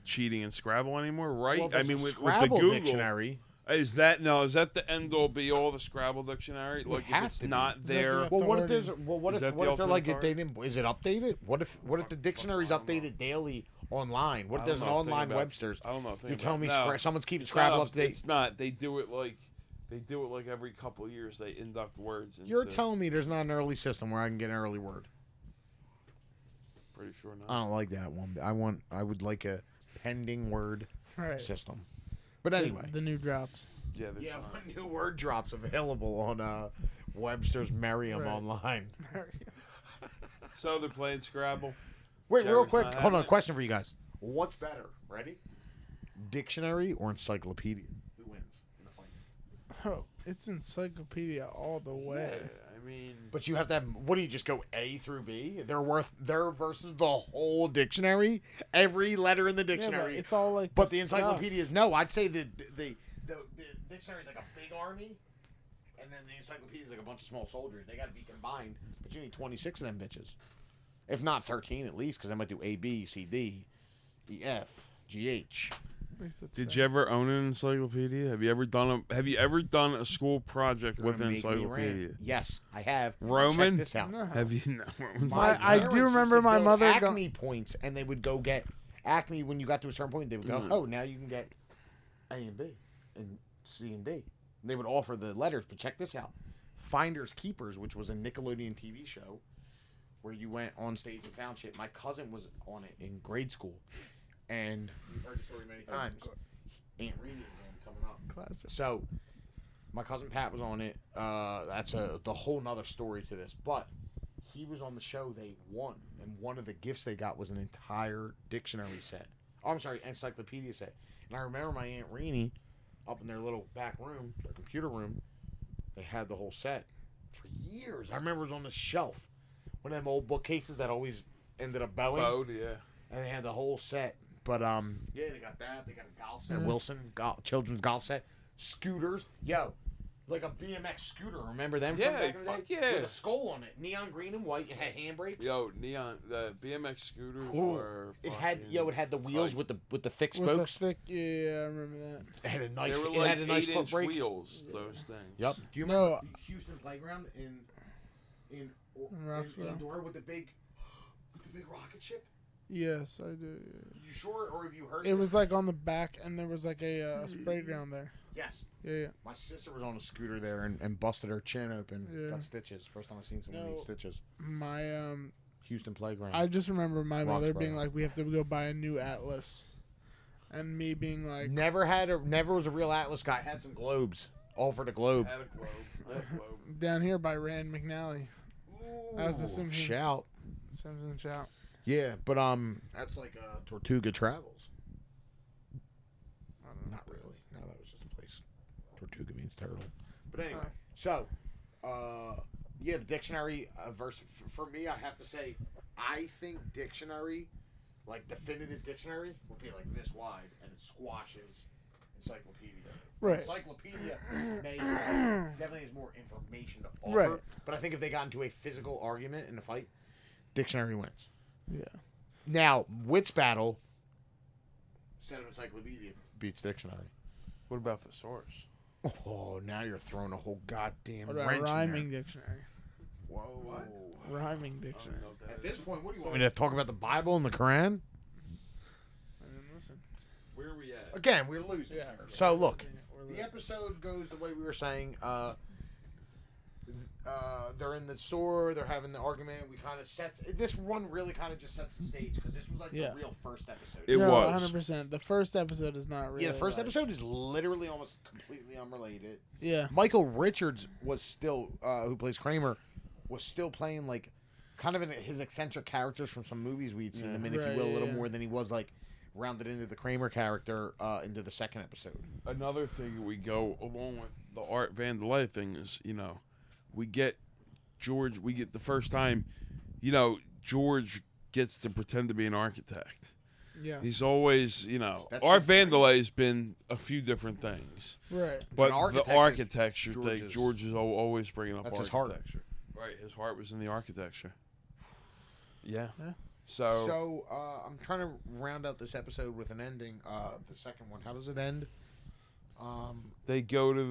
cheating in Scrabble anymore, right? Well, I mean, with the Scrabble Google dictionary. Is that the end all be all the Scrabble dictionary? It Like has if it's to be. not Is that there, the- Well, what if Authority. there's? Well, what Is if that the they're like ultimate they didn't? Is it updated? What if the dictionary's updated daily online? What if there's an online Webster's? I don't know. You tell me no, someone's keeping it's Scrabble not up to date. It's not. They do it like every couple of years. They induct words. You're telling me there's not an early system where I can get an early word? Pretty sure not. I don't like that one. I would like a pending word Right. system. But anyway, The new drops. Yeah, there's yeah, not. one new word drops available on Webster's Merriam Right. online. So they're playing Scrabble. Wait, real Jerry's quick. not Hold having on. it. Question for you guys. What's better? Ready? Dictionary or encyclopedia? Who wins in the fight? Oh, it's encyclopedia all the way. Yeah, I mean, But you have to have. What do you just go A through B? They're versus the whole dictionary. Every letter in the Yeah, but dictionary. it's all like. But the encyclopedia is no. I'd say the dictionary is like a big army, and then the encyclopedia is like a bunch of small soldiers. They got to be combined. But you need 26 of them bitches, if not 13 at least, because I might do A, B, C, D, E, F, G, H. did you ever own an encyclopedia? Have you ever done a school project with an encyclopedia? Yes, I have. Roman? Check this out. No. Have you? No. I do parents used remember to my build mother Acme points, and they would go get Acme when you got to a certain point. They would go, "Oh, now you can get A and B and C and D." And they would offer the letters, but check this out: Finders Keepers, which was a Nickelodeon TV show where you went on stage and found shit. My cousin was on it in grade school, and you've heard the story many times. Aunt Reedy coming up. Classic. So, my cousin Pat was on it. That's the whole nother story to this. But he was on the show. They won, and one of the gifts they got was an entire dictionary set. Oh, I'm sorry, encyclopedia set. And I remember my Aunt Reenie up in their little back room, their computer room. They had the whole set for years. I remember it was on the shelf. One of them old bookcases that always ended up bowing. Bowed, yeah. And they had the whole set. But, yeah, they got that. They got a golf set. Wilson, children's golf set. Scooters. Yo, like a BMX scooter. Remember them? Yeah, from back in the day? yeah. With a skull on it. Neon green and white. It had handbrakes. Yo, the BMX scooters were. It had the wheels with the thick With spokes. the thick, yeah, I remember that. It had a nice. They were It like had a nice 8-inch foot brake. wheels. Those things. Yep. Do you remember Houston Playground in Roxville. indoor with the big rocket ship? Yes, I do. Yeah. You sure, or have you heard? It was like on the back, and there was like a spray ground there. Yes. Yeah. My sister was on a scooter there and busted her chin open. Yeah. Got stitches. First time I seen someone need stitches. My Houston Playground. I just remember my mother Roxborough. being like, "We have to go buy a new Atlas," and me being like, never was a real Atlas guy. Had some globes. All for the globe. Had a globe. "Down here by Rand McNally." That was the Simpsons. Shout. Simpsons shout. Yeah, but that's like Tortuga Travels. I don't know. Not really. No, that was just a place. Tortuga means turtle. But anyway, so yeah, the dictionary verse for me, I have to say, I think dictionary, like definitive dictionary, will be like this wide, and it squashes encyclopedia. Right. Encyclopedia definitely has more information to offer. Right. But I think if they got into a physical argument in a fight, dictionary wins. Yeah. Now, wits battle instead of encyclopedia beats dictionary. What about thesaurus? Oh, now you're throwing a whole goddamn What about wrench rhyming in there. dictionary? Whoa. What? Rhyming dictionary. At this point, what do you want me to talk about the Bible and the Quran? I didn't listen. Where are we at? Again, we're losing. Yeah. So look, We're the losing. episode goes the way we were saying. They're in the store. They're having the argument. We kind of sets this one really kind of just sets the stage because this was like the real first episode. It was 100%. The first episode is not really. Yeah, the first like, episode is literally almost completely unrelated. Yeah. Michael Richards was still, who plays Kramer, was still playing like kind of his eccentric characters from some movies we'd seen him in, if you will, a little more than he was like rounded into the Kramer character into the second episode. Another thing we go along with the Art Van Delay thing is, we get George. We get the first time, George gets to pretend to be an architect. Yeah. He's always, That's Art his Van thing. Delay has been a few different things. Right. But architect the is architecture thing, George's- George is always bringing up That's his heart. architecture. Right, his heart was in the architecture. Yeah. Yeah. So I'm trying to round out this episode with an ending. The second one, how does it end? they go to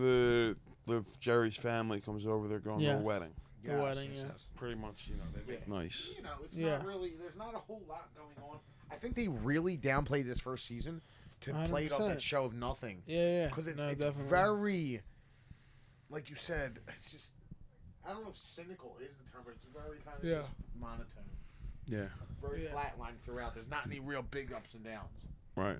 the Jerry's family comes over. They're going to a Yes. wedding. The wedding, yes. Pretty much, they make nice. It's Yeah. not really. There's not a whole lot going on. I think they really downplayed this first season to play it off 100%. that show of nothing. Yeah. Because it's definitely. very, like you said, it's just, I don't know if cynical is the term, but it's very kind of just monotone. Yeah. Very flatline throughout. There's not any real big ups and downs. Right.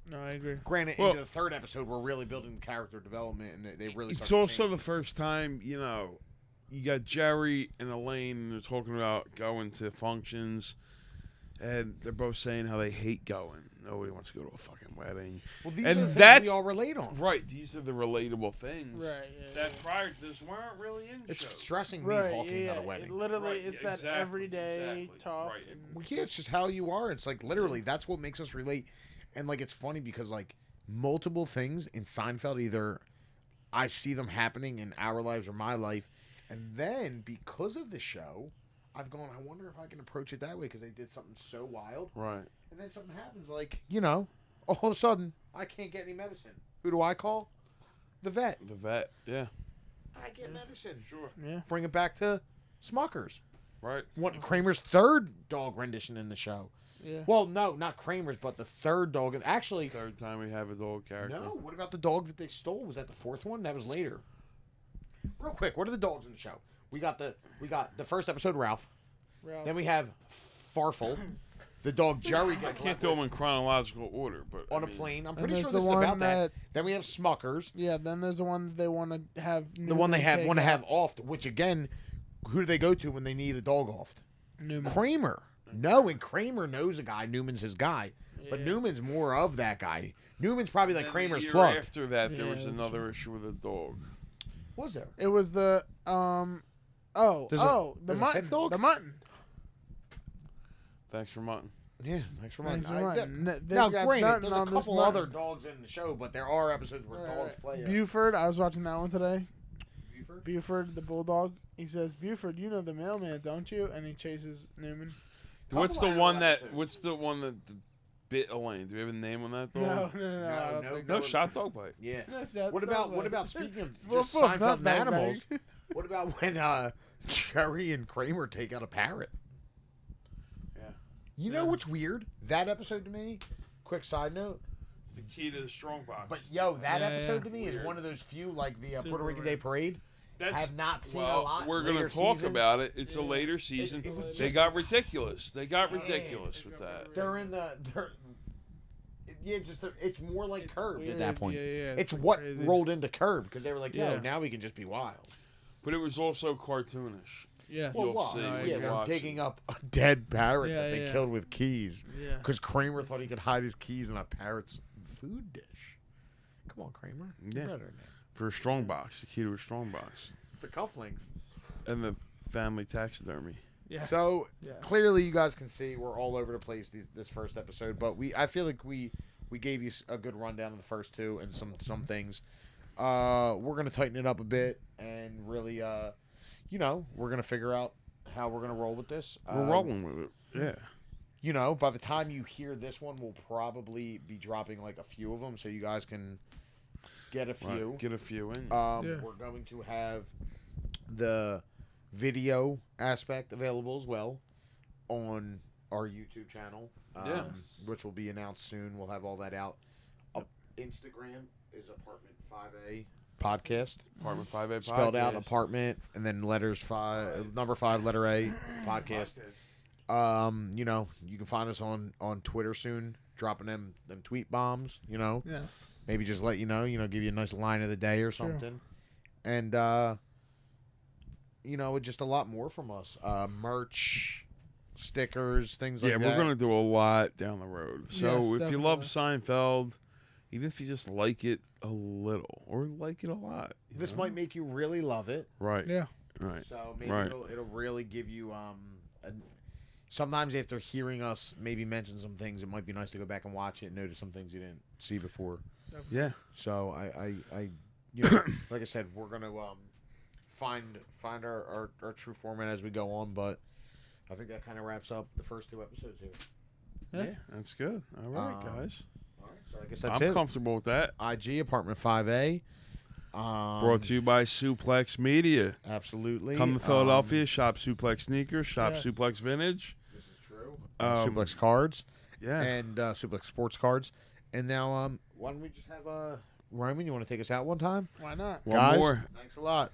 No, I agree. Granted, Well- into the third episode, we're really building character development, and they really It's start to also change. the first time, you got Jerry and Elaine, and they're talking about going to functions, and they're both saying how they hate going. Nobody wants to go to a fucking wedding. Well, these and are the things that's- we all relate on. Right, these are the relatable things Right. Yeah. that prior to this weren't really in It's shows. stressing me Right. walking Yeah. at a wedding. It literally, Right, it's yeah, that exactly, everyday exactly. talk. Right. And, Well, yeah, it's just how you are. It's like literally that's what makes us relate. And like it's funny because like multiple things in Seinfeld, either I see them happening in our lives or my life, and then because of the show, I've gone, I wonder if I can approach it that way because they did something so wild. Right. And then something happens, like, all of a sudden, I can't get any medicine. Who do I call? The vet. The vet. Yeah. I get medicine. Sure. yeah. Bring it back to Smuckers. Right. Kramer's third dog rendition in the show. Yeah. Well, no, not Kramer's, but the third dog. Actually, Third time we have a dog character. no. What about the dog that they stole? Was that the fourth one? That was later. Real quick, what are the dogs in the show? We got the first episode, Ralph. Ralph. Then we have Farfel, the dog Jerry I gets can't left do them with in chronological order, but on I a mean, plane. I'm And pretty there's sure the this is one about that. that- Then we have Smuckers, Yeah. Then there's the one that they want to have. the one they Newman want to take have out. offed. Which again, who do they go to when they need a dog offed? Newman. Kramer. No, and Kramer knows a guy. Newman's his guy. But Yeah. Newman's more of that guy. Newman's probably like then Kramer's the year plug. After that, there Yeah, was that's another issue with a dog. Was there? It was the Oh, There's the there's a mutton. fifth dog? The mutton. Thanks for mutton. Yeah, thanks for Thanks for mutton. mutton. Now, This got granted, nothing there's a on this couple mutton. other dogs in the show, but there are episodes where dogs play it. Buford, I was watching that one today. Buford? Buford, the bulldog. He says, "Buford, you know the mailman, don't you?" And he chases Newman. What's the Couple one hour that? episodes. What's the one that bit Elaine? Do we have a name on that dog? No, No, I don't think No so. shot dog bite. Yeah. No shot What dog. about speaking of Well, just full Seinfeld nut and bang animals? bang. What about when Jerry and Kramer take out a parrot? Yeah. You know what's weird? That episode to me. Quick side note. It's the key to the strong box. But yo, that Yeah, episode yeah. to me is Weird. one of those few, like the Super Puerto Rican weird. Day Parade. I have not seen a lot. We're later gonna talk seasons. about it. It's a Yeah. later season. It was They just- got ridiculous. They got Yeah. ridiculous with that. They're in the. Yeah, it's more like Curb at that weird. point. Yeah, yeah, It's like what crazy. rolled into Curb because they were like, yo, Yeah. now we can just be wild. But it was also cartoonish. Yes. You'll Well, see No, when yeah, you they're watch digging it. up a dead parrot Yeah, that they yeah. killed with keys Yeah. because Kramer thought he could hide his keys in a parrot's food dish. Come on, Kramer. You're Yeah. better than that. For a strong box, the key to a strong box, The cufflinks. and the family taxidermy. Yes. So Yeah. clearly, you guys can see we're all over the place this first episode, but I feel like we gave you a good rundown of the first two and some things. We're gonna tighten it up a bit and really, we're gonna figure out how we're gonna roll with this. We're rolling with it. Yeah. By the time you hear this one, we'll probably be dropping like a few of them, so you guys can get a few. Right. Get a few in. Yeah. We're going to have the video aspect available as well on our YouTube channel, Yes. which will be announced soon. We'll have all that out. Instagram is Apartment 5A Podcast. Apartment 5A Spelled out podcast. apartment and then number 5 letter A podcast. You can find us on Twitter soon, dropping them tweet bombs, Yes. maybe just let you know, give you a nice line of the day or Sure. something. And just a lot more from us. Merch, stickers, things like Yeah, that. we're gonna do a lot down the road. So Yes, if you love definitely. Seinfeld, even if you just like it a little or like it a lot, you This know? might make you really love it. right, Yeah. right. So maybe Right. it'll really give you sometimes after hearing us maybe mention some things, it might be nice to go back and watch it and notice some things you didn't see before. Yeah, So I like I said, we're gonna find our true format as we go on, but I think that kind of wraps up the first 2 episodes here. yeah, that's good. All right, guys. All right, so I guess that's I'm it. comfortable with that. IG Apartment 5A. Brought to you by Suplex Media. Absolutely. Come to Philadelphia, shop Suplex Sneakers, shop Yes. Suplex Vintage. This is true. Suplex Suplex cards Yeah. and Suplex sports cards. And now, why don't we just have Roman? You want to take us out one time? Why not? One Guys, more. Thanks a lot.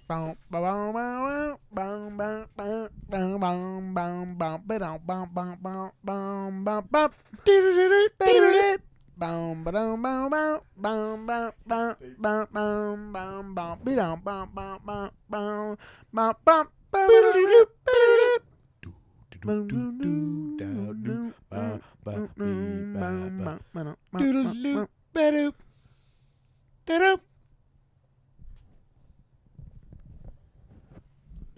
Boom, boom, boom, boom, boom, boom, boom, boom, boom, boom, ba-dum, boom, boom, boom, boom, boom, boom, doo-doo-doo-doo-doo-doo-doo. Boom, ba-dum, boom, boom, boom, boom, boom, boom, boom, boom, boom, be-dum, boom, boom, boom, boom, boom, boom, ba-doo-doo-doo, ba-doo-doo. Do, do, do, do, do, ba, ba, Boom, bee, ba, boom, ba. boom, boom, Doodle boom,